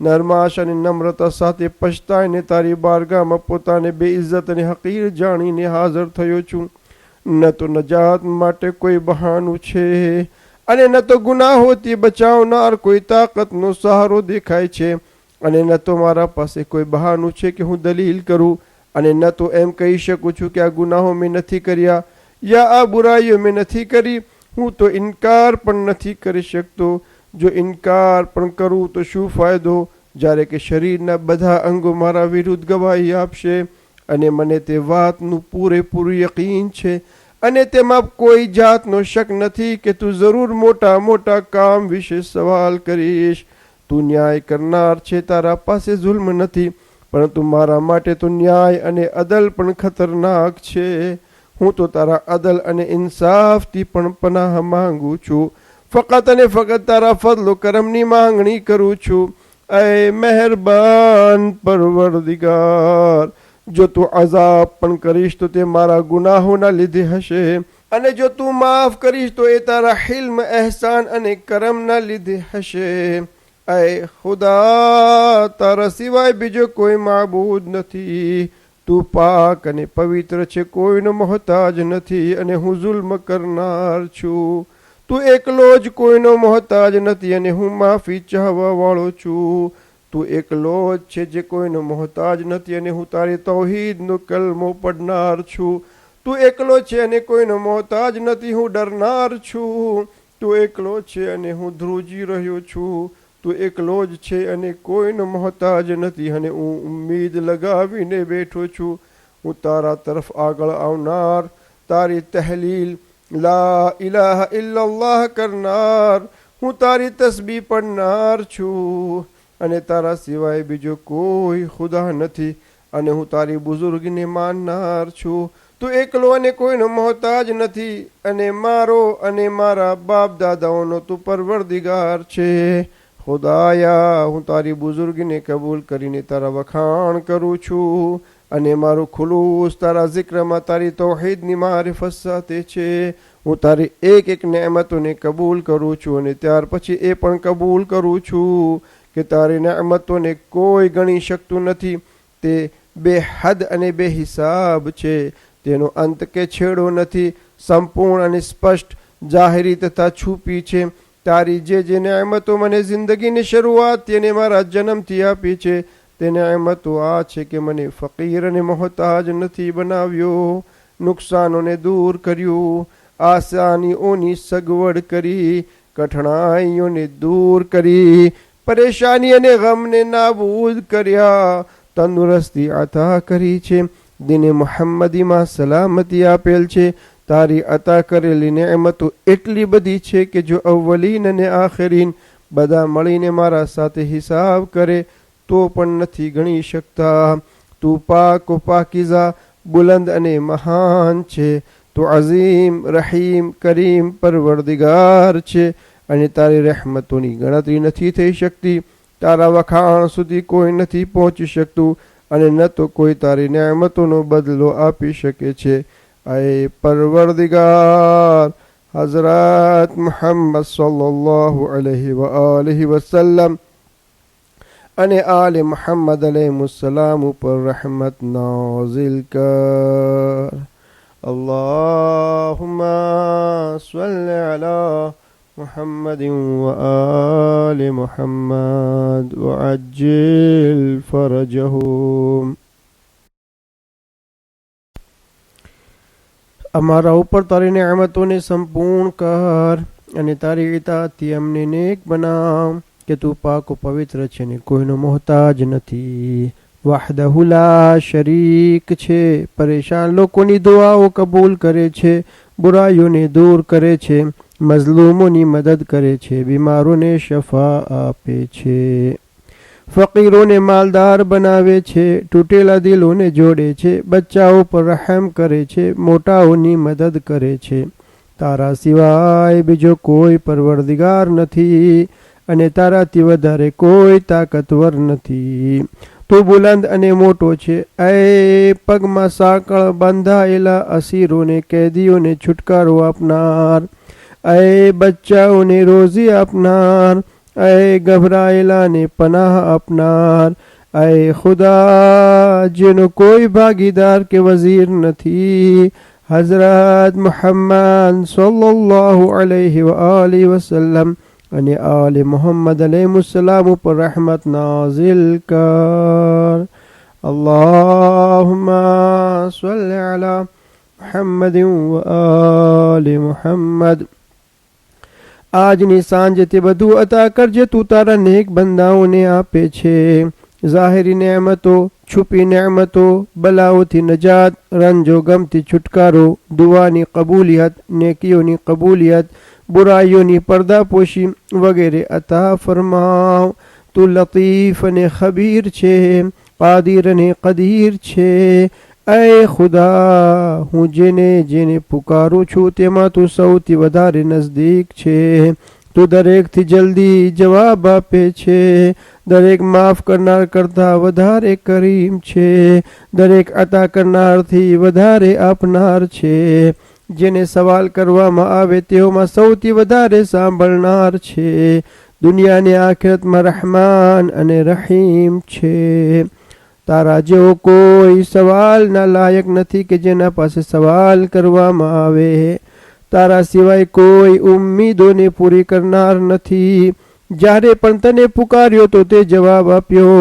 નરમાશ અને નમ્રતા સાથે પછતાઈને તારી બારગાહમાં પોતાને બેઇજ્જત અને હકીર જાણીને હાજર થયો છું. ન તો નજાત માટે કોઈ બહાનું છે અને ન તો ગુનાહોથી બચાવનાર કોઈ તાકાતનો સહારો દેખાય છે અને ન તો મારા પાસે કોઈ બહાનું છે કે હું દલીલ કરું અને ન તો એમ કહી શકું છું કે આ ગુનાહો મેં નથી કર્યા યા આ બુરાઈઓ મેં નથી કરી. હું તો ઇનકાર પણ નથી કરી શકતો. જો ઇનકાર પણ કરું તો શું ફાયદો, જ્યારે કે શરીરના બધા અંગો મારા વિરુદ્ધ ગવાહી આપશે અને મને તે વાતનું પૂરેપૂરું યકીન છે અને તેમાં કોઈ જાતનો શક નથી કે તું જરૂર મોટા મોટા કામ વિશે સવાલ કરીશ. તું ન્યાય કરનાર છે, તારા પાસે જુલ્મ નથી, પરંતુ મારા માટે તો ન્યાય અને અદલ પણ ખતરનાક છે. હું તો તારા અદલ અને ઇન્સાફથી પણ પનાહ માંગુ છું. ફકત અને ફકત તારા ફضل કરમની માંગણી કરું છું. ऐ મહેરબાન પરવરદિગાર, જો તું અઝાબ પણ કરીશ તો તે મારા ગુનાહોના લીધે હશે અને જો તું માફ કરીશ તો એ તારા હિલ્મ, એહસાન અને કરમના લીધે હશે. ऐ ખુદા, તારા સિવાય બીજો કોઈ માબૂદ નથી. તું પાક અને પવિત્ર છે, કોઈનો મોહતાજ નથી અને હું જુલ્મ કરનાર છું. તું એકલો જ કોઈનો મોહતાજ નથી અને હું માફી ચાહવા વાળો છું. તું એકલો જ છે જે કોઈનો મોહતાજ નથી અને હું તારી તૌહીદનો કલમો પડનાર છું. તું એકલો છે અને કોઈનો મોહતાજ નથી, હું ડરનાર છું. તું એકલો છે અને હું ધ્રુજી રહ્યો છું. તું એકલો જ છે અને કોઈનો મોહતાજ નથી અને હું ઉમ્મીદ લગાવીને બેઠો છું. હું તારા તરફ આગળ આવનાર, તારી તહલીલ લા ઇલાહા ઇલ્લલ્લાહ કરનાર, હું તારી તસ્બીહ પડનાર છું અને તારા સિવાય બીજો કોઈ ખુદા નથી અને હું તારી બુઝુર્ગીને માનનાર છું. તું એકલો અને કોઈનો મોહતાજ નથી અને મારો અને મારા બાપ દાદાઓનો તું પરવરદિગાર છે. ખુદાયા, હું તારી બુઝુર્ગીને કબૂલ કરીને તારા વખાણ કરું છું અને મારું ખુલૂસ તારા zikરમાં તારી તૌહીદની મારિફત સાથે છે. હું તારી એક એક નેમતોને કબૂલ કરું છું અને ત્યાર પછી એ પણ કબૂલ કરું છું કે તારી નેમતોને કોઈ ગણી શકતું નથી. તે બેહદ અને બેહિસાબ છે, તેનો અંત કે છેડો નથી, સંપૂર્ણ અને સ્પષ્ટ, જાહેરી તથા છુપી છે. તારી જે નેમતો મને જિંદગીની શરૂઆત તેને મારા જન્મથી આપી છે, તે નેમતો આ છે કે મને ફકીર અને મોહતાજ નથી બનાવ્યો, નુકસાનોને દૂર કર્યું, આસાનીઓની સગવડ કરી, કઠણાઈઓને દૂર કરી, પરેશાની અને ગમને નાબૂદ કર્યા, તંદુરસ્તી અતા કરી છે, દિને મુહમ્મદીમાં સલામતી આપેલ છે. તારી અતા કરેલી નેમતો એટલી બધી છે કે જો અવ્વલીન અને આખરીન બધા મળીને મારા સાથે હિસાબ કરે તો પણ નથી ગણી શકતા. તું પાક પાકીઝા, બુલંદ અને મહાન છે. તું અઝીમ, રહીમ, કરીમ, પરવરદિગાર છે અને તારી રહેમતોની ગણતરી નથી થઈ શકતી. તારા વખાણ સુધી કોઈ નથી પહોંચી શકતું અને ન તો કોઈ તારી નેમતોનો બદલો આપી શકે છે. ऐ परवरदिगार, हज़रत मुहम्मद सल्लल्लाहु अलैहि व आलिहि वसल्लम અને આલે મુહમ્મદ अलैहिस्सलाम ઉપર रहमत नाजिल कर। अल्लाहुम्मा सल्लि अला मुहम्मद व आले मुहम्मद व अज्जिल फरजहुम। અમારા ઉપર તારી નેમતોને સંપૂર્ણ કર અને તારી ઇતાઅતથી અમને નેક બનાવ કે તું પાક પવિત્ર છે ને કોઈનો મોહતાજ નથી। વહદહુ લા શરીક છે, પરેશાન લોકોની દુઆઓ કબૂલ કરે છે, બુરાઈઓને દૂર કરે છે, મઝલૂમોની મદદ કરે છે, બીમારોને શફા આપે છે, ફકીરોને માલદાર બનાવે છે, તૂટેલા દિલોને જોડે છે, બચ્ચાઓ પર રહેમ કરે છે, મોટાઓની મદદ કરે છે। તારા સિવાય બીજો કોઈ પરવરદિગાર નથી અને તારાથી વધારે કોઈ તાકતવર નથી। તું બુલંદ અને મોટો છે। એ પગમાં સાંકળ બંધાયેલા અસીરોને કેદીઓને છુટકારો આપનાર, એ બચ્ચાઓને રોજી આપનાર, એ ગભરાયેલાને પનાહ આપનાર, એ ખુદા જેનો કોઈ ભાગીદાર કે વઝીર નથી, હઝરત મુહમ્મદ સલ્લલ્લાહુ અલૈહિ વ આલિહિ વસલ્લમ અને આલે મુહમ્મદ अलैहिस्सलाम ઉપર रहमत नाजिल कर। अल्लाहुम्मा सल्लि अला मुहम्मद व आले मुहम्मद। આજની સાંજે તે બધું અતા કરજે તું તારા નેક બંદાઓને આપે છે। ઝાહિરી નેમતો, છુપી નેમતો, બલાઓથી નજાત, રંજો ગમથી છુટકારો, દુઆની કબૂલિયત, નેકીઓની કબૂલિયત, બુરાઈઓની पर्दापोशी વગેરે અતા ફરમાવ। તું લતીફ અને ખબીર છે, કાદિર અને કદીર છે। એ ખુદા હું જેને જેને પુકારું છું તેમાં તું સૌથી વધારે નજદીક છે। તું દરેકથી જલ્દી જવાબ આપે છે, દરેક માફ કરનાર કરતાં વધારે કરીમ છે, દરેક અતા કરનારથી વધારે આપનાર છે। જેને સવાલ કરવામાં આવે તેઓમાં સૌથી વધારે સાંભળનાર છે, દુનિયાને આખિરતમાં રહમાન અને રહીમ છે। તારા જેવો કોઈ સવાલના લાયક નથી કે જેના પાસે સવાલ કરવામાં આવે, તારા સિવાય કોઈ ઉમ્મીદોને પૂરી કરનાર નથી। જ્યારે પણ તને પુકાર્યો તો તે જવાબ આપ્યો,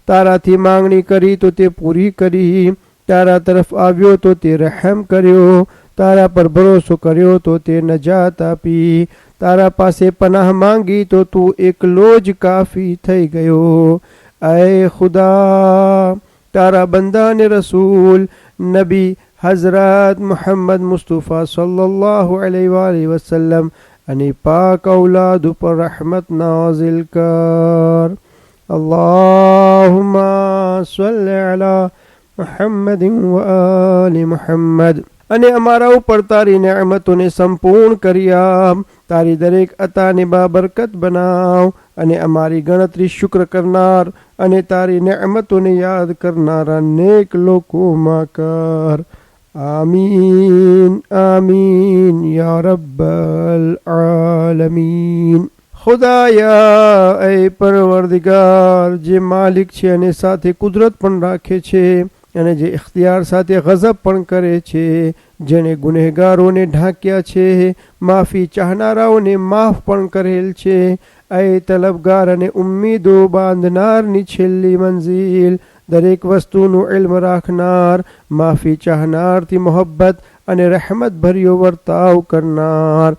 તારાથી માંગણી કરી તો તે પૂરી કરી, તારા તરફ આવ્યો તો તે રહેમ કર્યો, તારા પર ભરોસો કર્યો તો તે નજાત આપી, તારા પાસે પનાહ માંગી તો તું એકલો જ કાફી થઈ ગયો। ऐ खुदा तारा बंदा ने रसूल नबी हजरत मोहम्मद मुस्तफ़ा सल्लल्लाहु अलैहि वसल्लम અને પાક ઔલાદ ઉપર રહમત નાઝિલ કર। અલ્લાહુમ્મા સલ્લિ અલા મુહમ્મદ વ આલિ મુહમ્મદ। અને અમારા ઉપર તારી નેમતોને સંપૂર્ણ કરી આપ, તારી દરેક અતાને બાબરકત બનાવ અને અમારી ગણતરી શુક્ર કરનાર અને તારી નેમતોને યાદ કરનારા નેક લોકોમાં કર। आमीन आमीन या रब्बल आलमीन। ખુદાયા એ પરવરદિગાર જે માલિક છે અને સાથે કુદરત પણ રાખે છે અને જે ઇખ્તિયાર સાથે ગઝબ પણ કરે છે, જેણે ગુનેગારોને ઢાંક્યા છે, માફી ચાહનારાઓને માફ પણ કરેલ છે, એ તલબગાર અને ઉમ્મીદો બાંધનારની છેલ્લી મંઝિલ, દરેક વસ્તુનું ઇલ્મ રાખનાર, માફી ચાહનારથી મોહબ્બત અને રહેમત ભર્યો વર્તાવ કરનાર।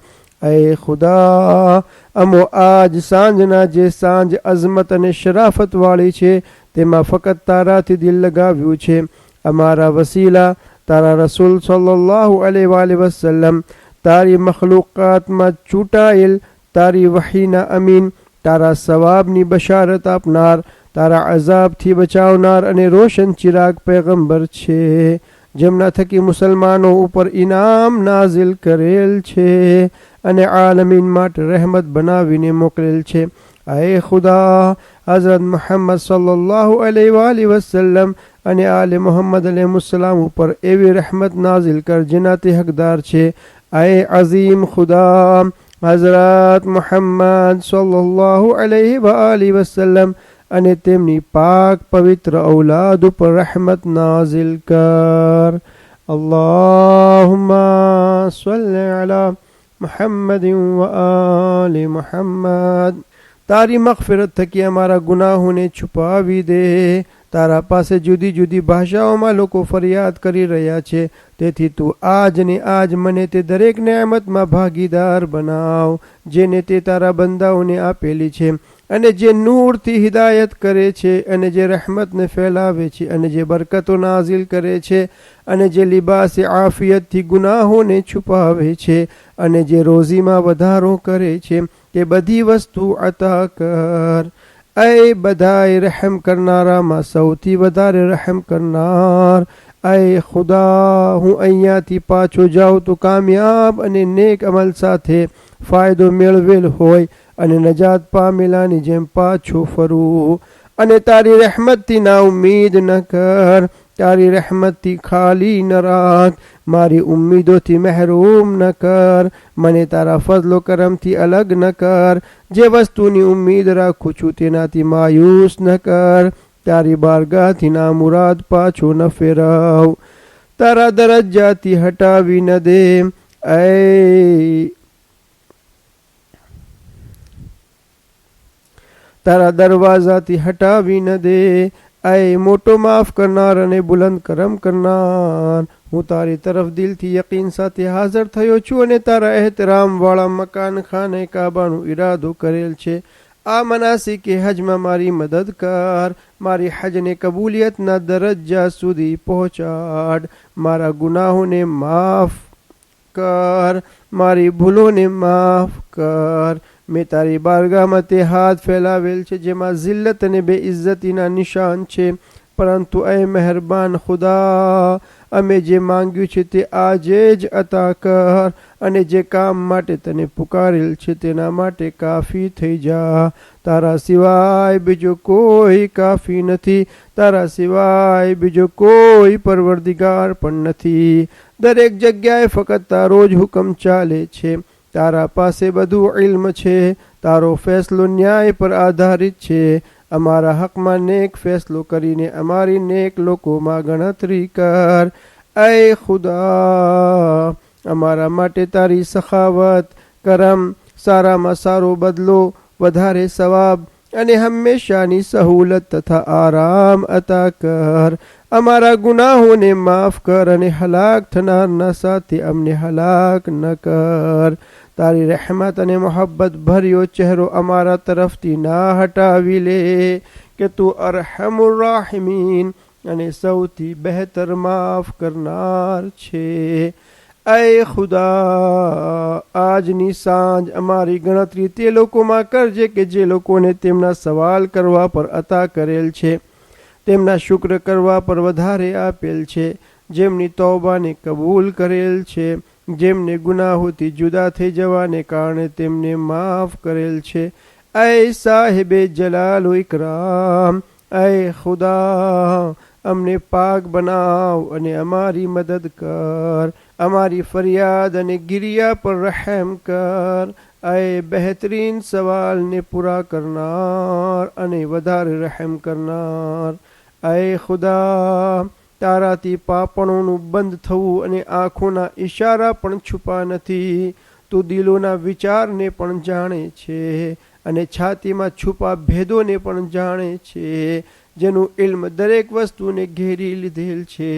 એ ખુદા અમો આજ સાંજના જે સાંજ અઝમત અને શરાફતવાળી છે તેમાં ફક્ત તારાથી દિલ લગાવ્યું છે। અમારા વસીલા તારા રસૂલ સલ્લલ્લાહુ અલૈહિ વસલ્લમ, તારી મખલુકાતમાં ચૂંટાયેલ, તારી વહીના અમીન, તારા સવાબની બશારત આપનાર, તારા અઝાબથી બચાવનાર અને રોશન ચિરાગ પૈગંબર છે, જેમના થકી મુસલમાનો ઉપર ઇનામ નાઝિલ કરેલ છે અને આલમીન માટે રહેમત બનાવીને મોકલેલ છે। એ ખુદા હઝરત મુહમ્મદ સલ્લલ્લાહુ અલૈહિ વસલ્લમ અને આલે મુહમ્મદ અલૈહિસ્સલામ ઉપર એવી રહેમત નાઝિલ કર જેના તે હકદાર છે। એ અઝીમ ખુદા હઝરત મુહમ્મદ સલ્લલ્લાહુ અલૈહિ વસલ્લમ અને તેમની પાક પવિત્ર ઔલાદ ઉપર રહેમત નાઝિલ કર. અલ્લાહુમ્મા સલ્લી અલા મુહમ્મદિન વ આલિ મુહમ્મદ. તારી મગફિરત થકી અમારા ગુનાહોને છુપાવી દે. તારા પાસે જુદી જુદી ભાષાઓમાં લોકો ફરિયાદ કરી રહ્યા છે, તેથી તું આજ ને આજ મને તે દરેક નેમતમાં ભાગીદાર બનાવ જેને તે તારા બંદાઓને આપેલી છે, અને જે નૂરથી હિદાયત કરે છે, અને જે રહેમતને ફેલાવે છે, અને જે બરકતો નાઝિલ કરે છે, અને જે લિબાસે આફિયતથી ગુનાહોને છુપાવે છે, અને જે રોઝીમાં વધારો કરે છે, તે બધી વસ્તુ અતા કર. ऐ बधाई रहम करनाराમાં સૌથી વધારે રહેમ કરનાર. ऐ ખુદા, હું અહીંયાથી પાછો જાઉં તો કામયાબ અને નેક અમલ સાથે ફાયદો મેળવેલ હોય અને નજાત પામેલાની જેમ પાછો ફરું. અને તારી રહેમતથી ના ઉમ્મીદ ન કર, તારી રહેમતથી ખાલી ન રાખ, મારી ઉમ્મીદોથી મહેરૂમ ન કર, મને તારા ફઝલો કરમથી અલગ ન કર. જે વસ્તુની ઉમ્મીદ રાખું છું તેનાથી માયુસ ન કર. તારી બારગાહથી ના મુરાદ પાછો ન ફેરવ. તારા દરજ્જાથી હટાવી ન દે. તારા દરવાજાથી હટાવી ન દે. ऐ મોટો માફ કરનાર અને બુલંદ કરમ કરનાર, હું તારી તરફ દિલથી યકીન સાથે હાજર થયો છું અને તારા એહતરામ વાળા મકાન ખાને કાબાનો ઈરાદો કરેલ છે. આ મનાસિકે હજમાં મારી મદદ કર. મારી હજને કબૂલિયતના દરજ્જા સુધી પહોંચાડ. મારા ગુનાહોને માફ કર, મારી ભૂલોને માફ કર. મેં તારી બારગાહમાં તે હાથ ફેલાવેલ છે જેમાં જિલ્લત અને બેઇજ્જતીના નિશાન છે, પરંતુ એ મહેરબાન ખુદા, અમે જે માંગ્યું છે તે આજે જ અતા કર, અને જે કામ માટે તને પુકારેલ છે તેના માટે કાફી થઈ જા. તારા સિવાય બીજો કોઈ કાફી નથી, તારા સિવાય બીજો કોઈ પરવરદિગાર પણ નથી. દરેક જગ્યાએ ફક્ત તારો જ હુકમ ચાલે છે. તારા પાસે બધું ઇલ્મ છે. તારો ફેસલો ન્યાય પર આધારિત છે. અમારા હકમાં નેક ફેસલો કરીને અમારી નેક લોકોમાં ગણતરી કર. ऐ ખુદા, અમારા માટે તારી સખાવત, કરમ, સારામાં સારો બદલો, વધારે સવાબ અને હંમેશાની સહુલત તથા આરામ અતા કર. અમારા ગુનાહોને માફ કર અને હલાક થનારના સાથે અમને હલાક ન કર. તારી રહેમત અને મોહબ્બત ભર્યો ચહેરો અમારા તરફથી ના હટાવી લે, કે તું અરહમુર રાહિમીન અને સૌથી બહેતર માફ કરનાર છે. ऐ ખુદા, આજની સાંજ અમારી ગણતરી તે લોકોમાં કરજે કે જે લોકોને તેમના સવાલ કરવા પર અતા કરેલ છે, તેમના શુક્ર કરવા પર વધારે આપેલ છે, જેમની તૌબાને કબૂલ કરેલ છે, જેમને ગુનાહોથી જુદા થઈ જવાને કારણે તેમને માફ કરેલ છે. ऐ સાહેબે જલાલ વ ઇકરામ, ऐ ખુદા, અમને પાક બનાવ અને અમારી મદદ કર. અમારી ફરિયાદ અને ગિરિયા પર રહેમ કર. ऐ બહેતરીન સવાલને પૂરા કરનાર અને વધારે રહેમ કરનાર. ऐ ખુદા, તારાથી પાપણોનું બંધ થવું અને આંખોના ઈશારા પણ છુપા નથી. તું દિલોના વિચારને પણ જાણે છે અને છાતીમાં છુપા ભેદોને પણ જાણે છે, જેનું ઇલ્મ દરેક વસ્તુને ઘેરી લીધેલ છે,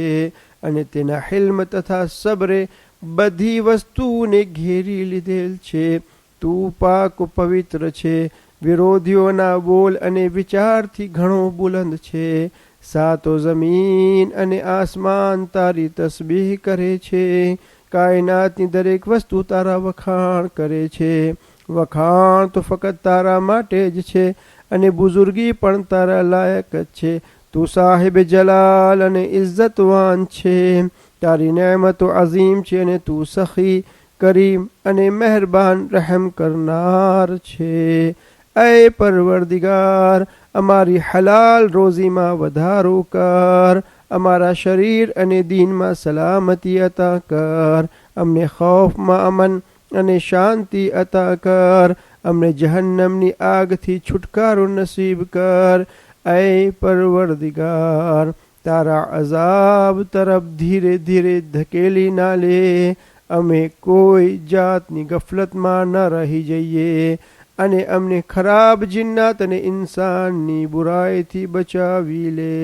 અને તેના હિલ્મ તથા સબરે બધી વસ્તુને ઘેરી લીધેલ છે. તું પાક પવિત્ર છે, વિરોધીઓના બોલ અને વિચારથી ઘણો બુલંદ છે. સાતો જમીન અને આસમાન તારી તસબીહ કરે છે. કાયનાતની દરેક વસ્તુ તારા વખાણ કરે છે. વખાણ તો ફક્ત તારા માટે જ છે, અને બુઝુર્ગી પણ તારા લાયક જ છે. તું સાહેબ જલાલ અને ઇજ્જતવાન છે. તારી નેમતો અઝીમ છે, અને તું સખી, કરીમ અને મહેરબાન રહેમ કરનાર છે. ऐ પરવરદિગાર, અમારી હલાલ રોઝીમાં વધારો કર. અમારા શરીર અને દીનમાં સલામતી અતા કર. અમને ખૌફમાં અમન અને શાંતિ અતા કર. અમને જહન્નમની આગથી છુટકારો નસીબ કર. ऐ परवरदिगार तारा अजाब तरफ धीरे धीरे धकेली ना ले. અમે કોઈ જાતની ગફલતમાં ન રહી જઈએ અને અમને ખરાબ જિન્નાત અને ઇન્સાનની બુરાઈથી બચાવી લે.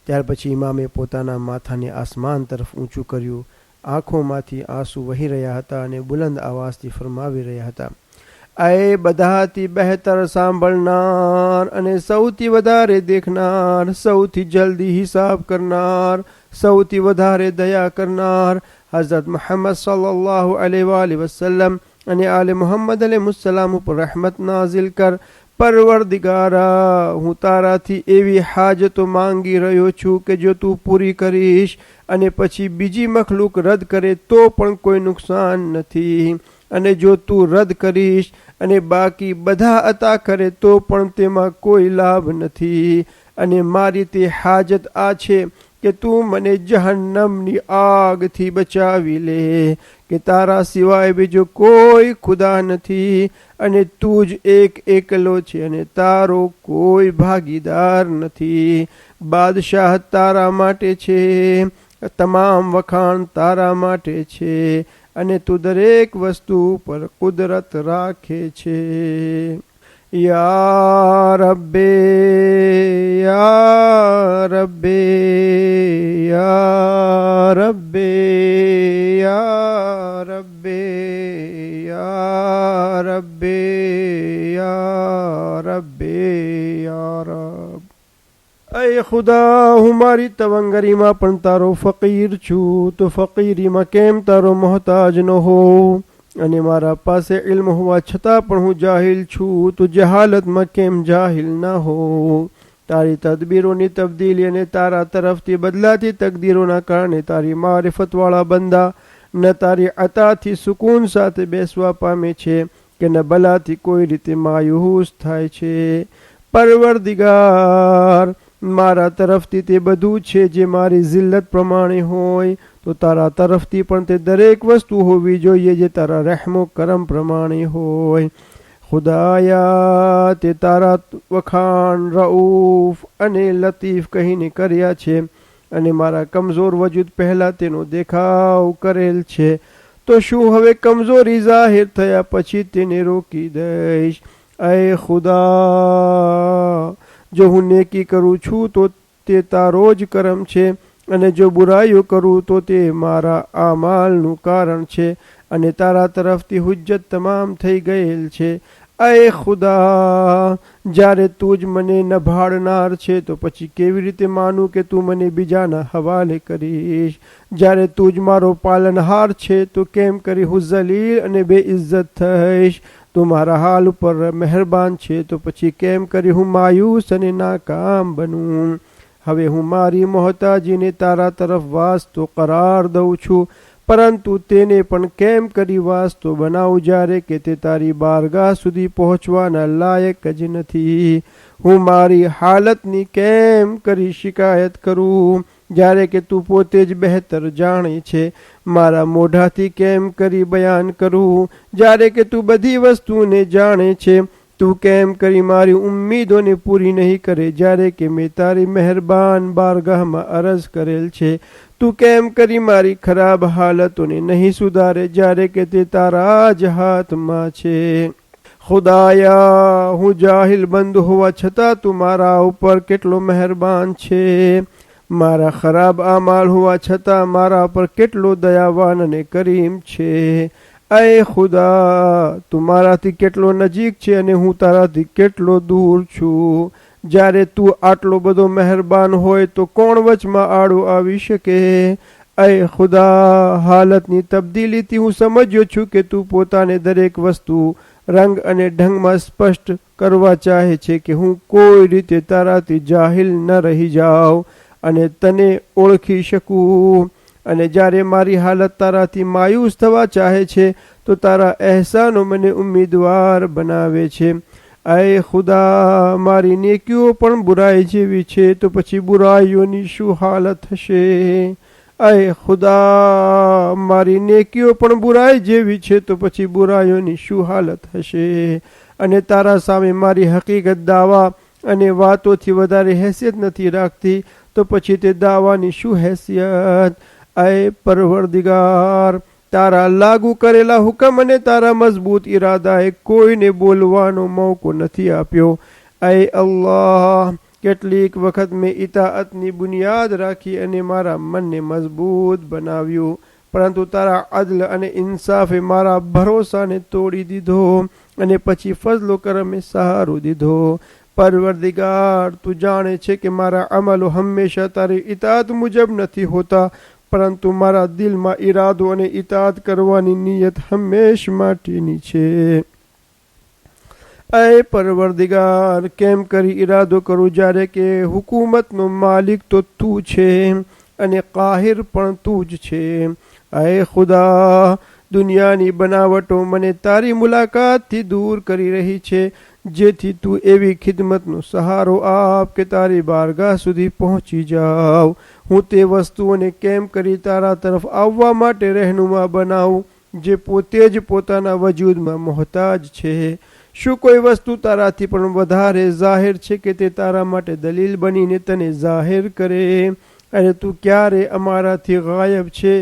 ત્યાર પછી ઇમામે પોતાના માથાને આસમાન તરફ ઊંચું કર્યું. આંખોમાંથી આંસુ વહી રહ્યા હતા અને બુલંદ અવાજથી ફરમાવી રહ્યા હતા, એ બધાથી બહેતર સાંભળનાર અને સૌથી વધારે દેખનાર, સૌથી જલ્દી હિસાબ કરનાર, સૌથી વધારે દયા કરનાર હઝરત મુહમ્મદ સલ્લલ્લાહુ અલૈહિ વસલ્લમ અને આલે મુહમ્મદ અલૈહિસ્સલામ ઉપર રહેમત નાઝિલ કર. પરવરદિગારા, હું તારાથી એવી હાજતો માંગી રહ્યો છું કે જો તું પૂરી કરીશ અને પછી બીજી મખલુક રદ કરે તો પણ કોઈ નુકસાન નથી, અને જો તું રદ કરીશ અને બાકી બધા અતા કરે તો પણ તેમાં કોઈ લાભ નથી. અને મારી તે હાજત આ છે કે તું મને જહન્નમની આગથી બચાવી લે, કે તારા સિવાય બીજો કોઈ ખુદા નથી અને તું જ એક એકલો છે અને તારો કોઈ ભાગીદાર નથી. બાદશાહ તારા માટે છે, તમામ વખાણ તારા માટે છે અને તું દરેક વસ્તુ પર કુદરત રાખે છે. યા રબ્બે યા રબ્બે યા રબ્બે યા રબ્બે યા રબ્બે યા રબ્બે યા રબ. અય ખુદા, હું મારી તવંગરીમાં પણ તારો ફકીર છું, તો ફકીરીમાં કેમ તારો મોહતાજ ન હો, અને મારા પાસે ઇલ્મ હોવા છતાં પણ હું જાહિલ છું, તો જહાલતમાં કેમ જાહિલ ના હો. તારી તદબીરોની તબદીલી અને તારા તરફથી બદલાતી તકદીરોના કારણે તારી મારિફતવાળા બંદા ન તારી અતાથી સુકૂન સાથે બેસવા પામે છે કે ન બલાથી કોઈ રીતે માયુસ થાય છે. પરવરદિગાર, મારા તરફથી તે બધું છે જે મારી જિલ્લત પ્રમાણે હોય, તો તારા તરફથી પણ તે દરેક વસ્તુ હોવી જોઈએ જે તારા રહેમો કરમ પ્રમાણે હોય. ખુદાયા, તે તારા વખાણ રઉફ અને લતીફ કહીને કર્યા છે અને મારા કમજોર વજૂદ પહેલા તેનો દેખાવ કરેલ છે, તો શું હવે કમજોરી જાહેર થયા પછી તેને રોકી દઈશ? અય ખુદા, જો હું નેકી કરું છું તો તે તારો જ કરમ છે, અને જો બુરાઈઓ કરું તો તે મારા આમાલનું કારણ છે, અને તારા તરફથી હુજ્જત તમામ થઈ ગયેલ છે. અય ખુદા, જ્યારે તું જ મને નભાડનાર છે તો પછી કેવી રીતે માનું કે તું મને બીજાના હવાલે કરીશ? જ્યારે તું જ મારો પાલનહાર છે તો કેમ કરી હું જલીલ અને બેઇજ્જત થઈશ? તું મારા હાલ ઉપર મહેરબાન છે તો પછી કેમ કરી હું માયુસ અને નાકામ બનું? હવે હું મારી મોહતાજીને તારા તરફ વાસ્તો કરાર દઉં છું, પરંતુ તેને પણ કેમ કરી વાસ્તો બનાવું જ્યારે કે તે તારી બારગાહ સુધી પહોંચવાના લાયક જ નથી? હું મારી હાલતની કેમ કરી શિકાયત કરું જ્યારે કે તું પોતે જ બહેતર જાણે છે? મારા મોઢાથી કેમ કરી બયાન કરું જ્યારે કે તું બધી વસ્તુને જાણે છે? તું કેમ કરી મારી ઉમ્મીદોને પૂરી નહીં કરે જ્યારે કે મેં તારી મહેરબાન બારગાહમાં અરજ કરેલ છે? તું કેમ કરી મારી ખરાબ હાલતોને નહીં સુધારે જ્યારે કે તે તારા જ હાથમાં છે? ખુદાયા, હું જાહિલ બંધ હોવા છતાં તું મારા ઉપર કેટલો મહેરબાન છે. મારા ખરાબ આમાલ હોવા છતાં મારા પર કેટલો દયાવાન અને કરીમ છે. અય ખુદા, તું મારાથી કેટલો નજીક છે અને હું તારાથી કેટલો દૂર છું. જ્યારે તું આટલો બધો મહેરબાન હોય તો કોણ વચમાં આડો આવી શકે? અય ખુદા, હાલતની તબદીલીથી હું સમજ્યો છું કે તું પોતાને દરેક વસ્તુ રંગ અને ઢંગમાં સ્પષ્ટ કરવા ચાહે છે કે હું કોઈ રીતે તારાથી જાહિલ ન રહી જાઉં અને તને ઓળખી શકું. અને જ્યારે મારી હાલત તારાથી માયુસ થવા ચાહે છે તો તારા અહેસાનો મને ઉમ્મીદવાર બનાવે છે. અય ખુદા, મારી નેકીઓ પણ બુરાઈ જેવી છે, તો પછી બુરાઈઓની શું હાલત હશે? અય ખુદા, મારી નેકીઓ પણ બુરાઈ જેવી છે તો પછી બુરાઈઓની શું હાલત હશે? અને તારા સામે મારી હકીકત દાવા અને વાતોથી વધારે હેસિયત નથી રાખતી તો પછી તે દાવાની શું હેસિયત? અય પરવરદિગાર, તારા લાગુ કરેલા હુકમ અને તારા મજબૂત ઈરાદાએ કોઈને બોલવાનો મોકો નથી આપ્યો. અય અલ્લાહ, કેટલીક વખત મેં ઇતાઅતની બુનિયાદ રાખી અને મારા મનને મજબૂત બનાવ્યું, પરંતુ તારા અદલ અને ઇન્સાફે મારા ભરોસાને તોડી દીધો અને પછી ફઝલો કરમે સહારો દીધો. પરવરદિગાર, તું જાણે છે કે મારા અમલો હંમેશા તારી ઇતાઅત મુજબ નથી હોતા, પરંતુ મારા દિલમાં ઈરાદો અને ઇતાઅત કરવાની નિયત હંમેશ માટેની છે. અય પરવરદિગાર, કેમ કરી ઈરાદો કરું જ્યારે કે હુકુમતનો માલિક તો તું છે અને કાહિર પણ તું જ છે. અય ખુદા, દુનિયાની બનાવટો મને તારી મુલાકાતથી દૂર કરી રહી છે, જેથી તું એવી ખિદમતનો સહારો આપ કે તારી બારગાહ સુધી પહોંચી જાઉં. હું તે વસ્તુઓને કેમ કરી તારા તરફ આવવા માટે રહેનુમા બનાવું જે પોતે જ પોતાના વજૂદમાં મોહતાજ છે. શું કોઈ વસ્તુ તારાથી પણ વધારે જાહેર છે કે તે તારા માટે દલીલ બનીને તને જાહેર કરે? અને તું ક્યારે અમારાથી ગાયબ છે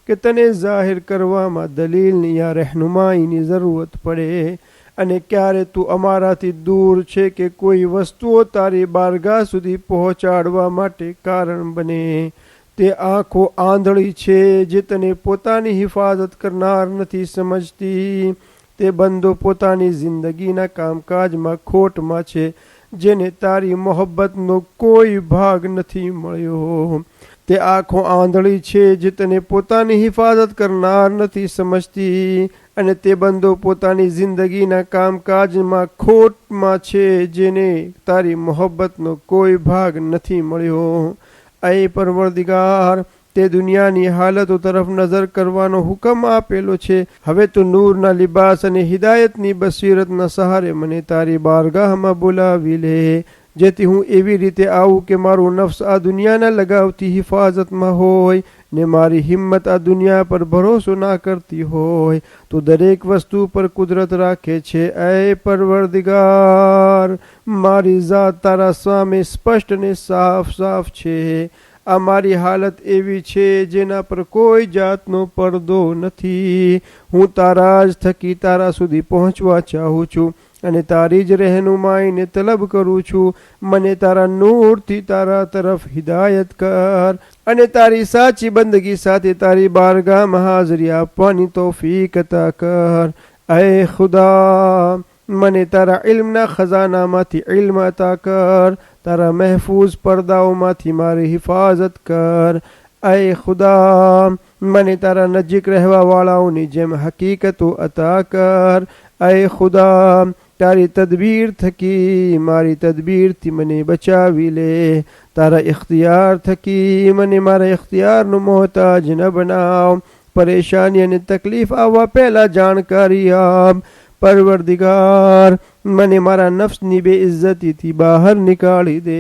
કે તને જાહેર કરવામાં દલીલની યા રહેનુમાઈની જરૂરત પડે? અને ક્યારે તું અમારાથી દૂર છે કે કોઈ વસ્તુઓ તારી બારગાહ સુધી પહોંચાડવા માટે કારણ બને? તે આંખો આંધળી છે જે તને પોતાની હિફાજત કરનાર નથી સમજતી. તે બંદો પોતાની જિંદગીના કામકાજમાં ખોટમાં છે, જેને તારી મોહબ્બતનો કોઈ ભાગ નથી મળ્યો. તે આંખો આંધળી છે જે તને પોતાની હિફાજત કરનાર નથી સમજતી, અને તે બંદો પોતાની જિંદગીના કામકાજમાં ખોટમાં છે, જેને તારી મોહબ્બતનો કોઈ ભાગ નથી મળ્યો. અય પરવરદિગાર, તે દુનિયાની હાલતો તરફ નજર કરવાનો હુકમ આપેલો છે. હવે તો નૂરના લિબાસ અને હિદાયતની બસીરતના સહારે મને તારી બારગાહમાં બોલાવી લે, જેથી હું એવી રીતે આવું કે મારું નફ્સ આ દુનિયાના લગાવથી હિફાજતમાં હોય ને મારી હિંમત આ દુનિયા પર ભરોસો ના કરતી હોય. તો દરેક વસ્તુ પર કુદરત રાખે છે. અય પરવરદિગાર, મારી ઝાત તારા સામે સ્પષ્ટ ને સાફ સાફ છે. આ મારી હાલત એવી છે જેના પર કોઈ જાતનો પડદો નથી. હું તારા જ થકી તારા સુધી પહોંચવા ચાહું છું અને તારી જ રહેનુમાઈને તલબ કરું છું. મને તારા નૂરથી તારા તરફ હિદાયત કર અને તારી સાચી બંદગી સાથે તારી બારગાહમાં હાજરી આપવાની તૌફીક અતા કર. અય ખુદા, મને તારા ઇલ્મના ખજાનામાંથી ઇલ્મ અતા કર. તારા મહેફૂઝ પડદાઓમાંથી મારી હિફાજત કર. અય ખુદા, મને તારા નજીક રહેવા વાળાઓની જેમ હકીકતો અતા કર. અય ખુદા, તારી તદબીર થકી મારી તદબીરથી મને બચાવી લે. તારા ઇખ્તિયાર થકી મને મારા ઇખ્તિયારનો મોહતાજ ન બનાવ. પરેશાની અને તકલીફ આવવા પહેલા જાણકારી આપ. પરવરદિગાર, મને મારા નફ્સની બેઇજ્જતીથી બહાર નીકાળી દે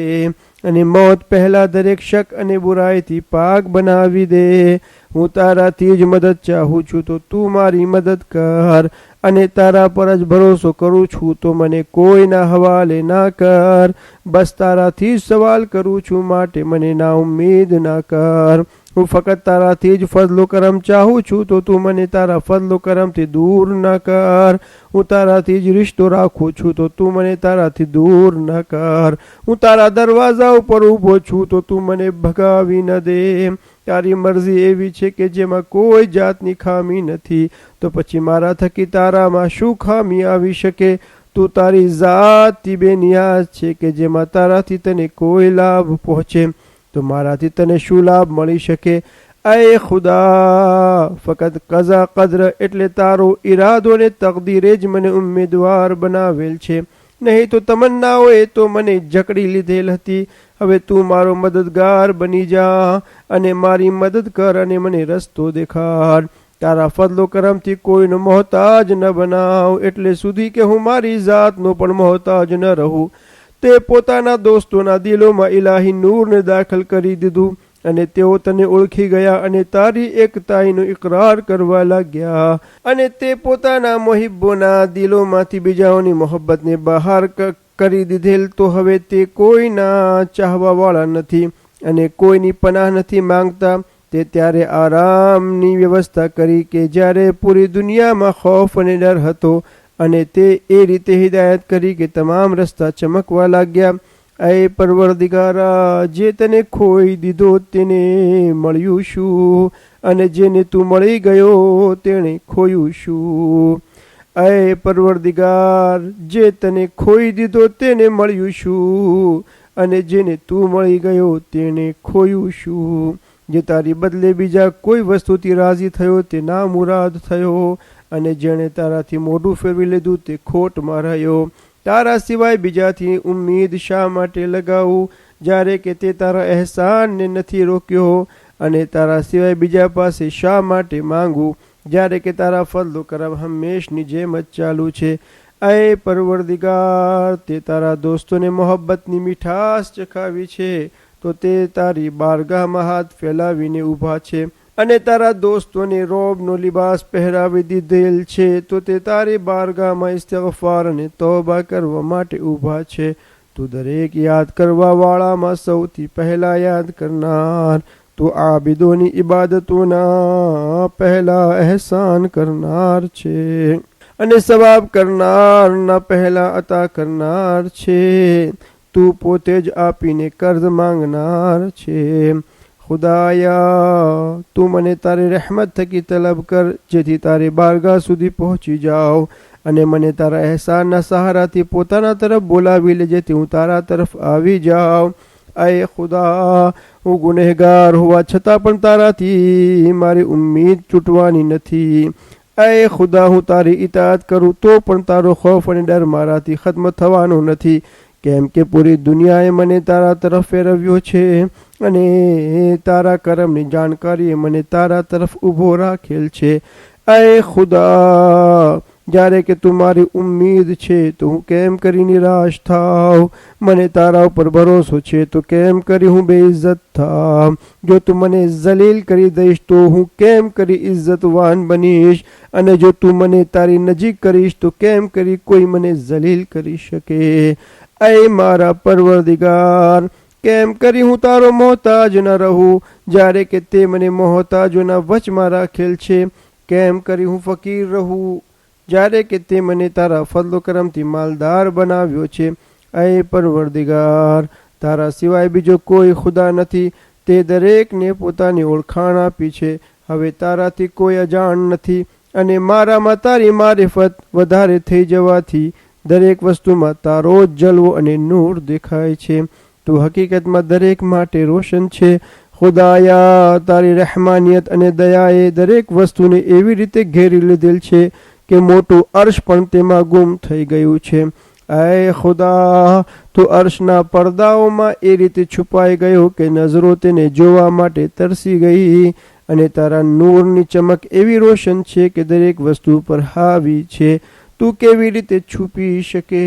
અને મોત પહેલા દરેક શક અને બુરાઈથી પાક બનાવી દે. હું તારાથી જ મદદ ચાહું છું તો તું મારી મદદ કર, અને તારા પર જ ભરોસો કરું છું તો મને કોઈના હવાલે ના કર. બસ તારાથી જ સવાલ કરું છું, માટે મને ના ઉમ્મીદ ના કર. હું ફક્ત તારાથી જ ફઝલો કરમ ચાહું છું તો તું મને તારા ફઝલો કરમથી દૂર ન કર. હું તારાથી જ રિશ્તો રાખું છું તો તું મને તારાથી દૂર ન કર. હું તારા દરવાજા ઉપર ઊભો છું તો તું મને ભગાવી ન દે. તારી મરજી એવી છે કે જેમાં કોઈ જાતની ખામી નથી, તો પછી મારા થકી તારામાં શું ખામી આવી શકે? તું તારી ઝાતથી બેનિયાઝ છે કે જેમાં તારાથી તને કોઈ લાભ પહોંચે, તો મારાથી તને શું લાભ મળી શકે? અય ખુદા, ફકત કઝા કદ્ર એટલે તારો ઈરાદો ને તકદીરે જ મને ઉમ્મીદવાર બનાવેલ છે, નહીં તો તમન્નાઓએ તો મને જકડી લીધેલ હતી. હવે તું મારો મદદગાર બની જા અને મારી મદદ કર અને મને રસ્તો દેખાડ. તારા ફضલો કરમથી કોઈનો મોહતાજ ન બનાવ, એટલે સુધી કે હું મારી ઝાતનો પણ મોહતાજ ન રહું. તે પોતાના દોસ્તોના દિલોમાં ઇલાહી નૂરને દાખલ કરી દીધું અને તેઓ તને ઓળખી ગયા અને તારી એકતાઈનો ઇકરાર કરવા લાગ્યા. અને તે પોતાના મોહિબ્બોના દિલોમાંથી બીજાઓની મોહબ્બતને બહાર કરી દીધેલ, તો હવે તે કોઈના ચાહવાવાળા નથી અને કોઈની પનાહ નથી માંગતા. તે ત્યારે આરામની વ્યવસ્થા કરી કે જ્યારે પૂરી દુનિયામાં ખૌફ અને ડર હતો, અને તે એ રીતે હિદાયત કરી કે તમામ રસ્તા ચમકવા લાગ્યા. એ પરવરદિગારા, જે તને ખોઈ દીધો તેને મળ્યું શું, અને જેને તું મળી ગયો તેણે ખોયું શું. એ પરવરદિગાર, જે તને ખોઈ દીધો તેને મળ્યું શું, અને જેને તું મળી ગયો તેને ખોયું શું. જે તારી બદલે બીજા કોઈ વસ્તુથી રાજી થયો તે નામુરાદ થયો, અને જેણે તારાથી મોઢું ફેરવી લીધું તે ખોટમાં રહ્યો. તારા સિવાય બીજાથી ઉમ્મીદ શા માટે લગાવું, જ્યારે કે તે તારા અહેસાનને નથી રોક્યો, અને તારા સિવાય બીજા પાસે શા માટે માંગવું, જ્યારે કે તારા ફضل કરમ હંમેશની જેમ જ ચાલુ છે. એ પરવરદિગાર, તે તારા દોસ્તોને મોહબ્બતની મીઠાશ ચખાવી છે, તો તે તારી બારગાહમાં હાથ ફેલાવીને ઊભા છે, અને તારા દોસ્તોને રોબનો લિબાસ પહેરાવી દીધેલ છે, તો તે તારી બારગાહમાં ઇસ્તિગફાર અને તૌબા કરવા માટે ઊભા છે. તું દરેક યાદ કરવા વાળામાં સૌથી પહેલા યાદ કરનાર, તું આબિદોની ઇબાદતોના પહેલા અહેસાન કરનાર છે, અને સવાબ કરનારના પહેલા અતા કરનાર છે. તું પોતે જ આપીને કર્જ માંગનાર છે. ખુદાયા, તું મને તારી રહેમત થકી તલબ કર, જેથી તારી બારગાહ સુધી પહોંચી જાઉં, અને મને તારા અહેસાનના સહારાથી પોતાના તરફ બોલાવી લે, જેથી હું તારા તરફ આવી જાઉં. એ ખુદા, હું ગુનેહગાર હોવા છતાં પણ તારાથી મારી ઉમ્મીદ તૂટવાની નથી. એ ખુદા, હું તારી ઇતાઅત કરું તો પણ તારો ખૌફ અને ડર મારાથી ખત્મ થવાનો નથી, કેમ કે પૂરી દુનિયાએ મને તારા તરફ ફેરવ્યો છે, અને તારા કરમની જાણકારીએ મને તારા તરફ ઊભો રાખેલ છે. એ ખુદા, જ્યારે કે તું મારી ઉમ્મીદ છે તો હું કેમ કરી નિરાશ થાવ, મને તારા ઉપર ભરોસો છે તો કેમ કરી હું બેઇજ્જત થાવ. જો તું મને જલીલ કરી દઈશ તો હું કેમ કરી ઇજ્જતવાન બનીશ, અને જો તું મને તારી નજીક કરીશ તો કેમ કરી કોઈ મને જલીલ કરી શકે. એ મારા પરવરદિગાર, કેમ કરી હું તારો મોહતાજ ન રહું, જ્યારે કે તે મને મોહતાજોના વચમાં રાખેલ છે. કેમ કરી હું ફકીર રહું, જ્યારે કે તે મને તારા ફضل કરમથી માલદાર બનાવ્યો છે. એ પરવરદિગાર, તારા સિવાય બીજો કોઈ ખુદા નથી, તે દરેકને પોતાની ઓળખાણ આપી છે. હવે તારાથી કોઈ અજાણ નથી, અને મારામાં તારી મારિફત વધારે થઈ જવાથી દરેક વસ્તુમાં તારો જ જલવો અને નૂર દેખાય છે. તું હકીકતમાં દરેક માટે રોશન છે. ખુદાયા, તારી રહેમાનિયત અને દયાએ દરેક વસ્તુને એવી રીતે ઘેરી લીધેલ છે કે મોટું અર્શ પણ તેમાં ગુમ થઈ ગયું છે. એ ખુદા, તું અર્શના પડદાઓમાં એ રીતે છુપાઈ ગયો કે નજરો તેને જોવા માટે તરસી ગઈ, અને તારા નૂરની ચમક એવી રોશન છે કે દરેક વસ્તુ પર હાવી છે. તું કેવી રીતે છુપી શકે,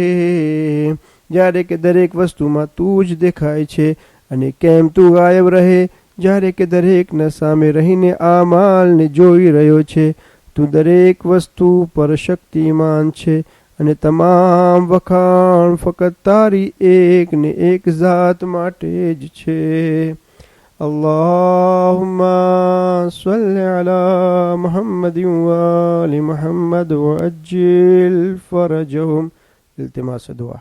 જ્યારે કે દરેક વસ્તુમાં તું જ દેખાય છે, અને કેમ તું ગાયબ રહે, જ્યારે કે દરેકના સામે રહીને આ માલને જોઈ રહ્યો છે. તું દરેક વસ્તુ પર શક્તિમાન છે, અને તમામ વખાણ ફક્ત તારી એક ને એક ઝાત માટે જ છે. અલ્લાહુમ્મા સલ્લિ અલા મુહમ્મદિન વ આલિ મુહમ્મદ વઅજ્જિલ ફરજહુમ. ઇલ્તિમાસ દુઆ.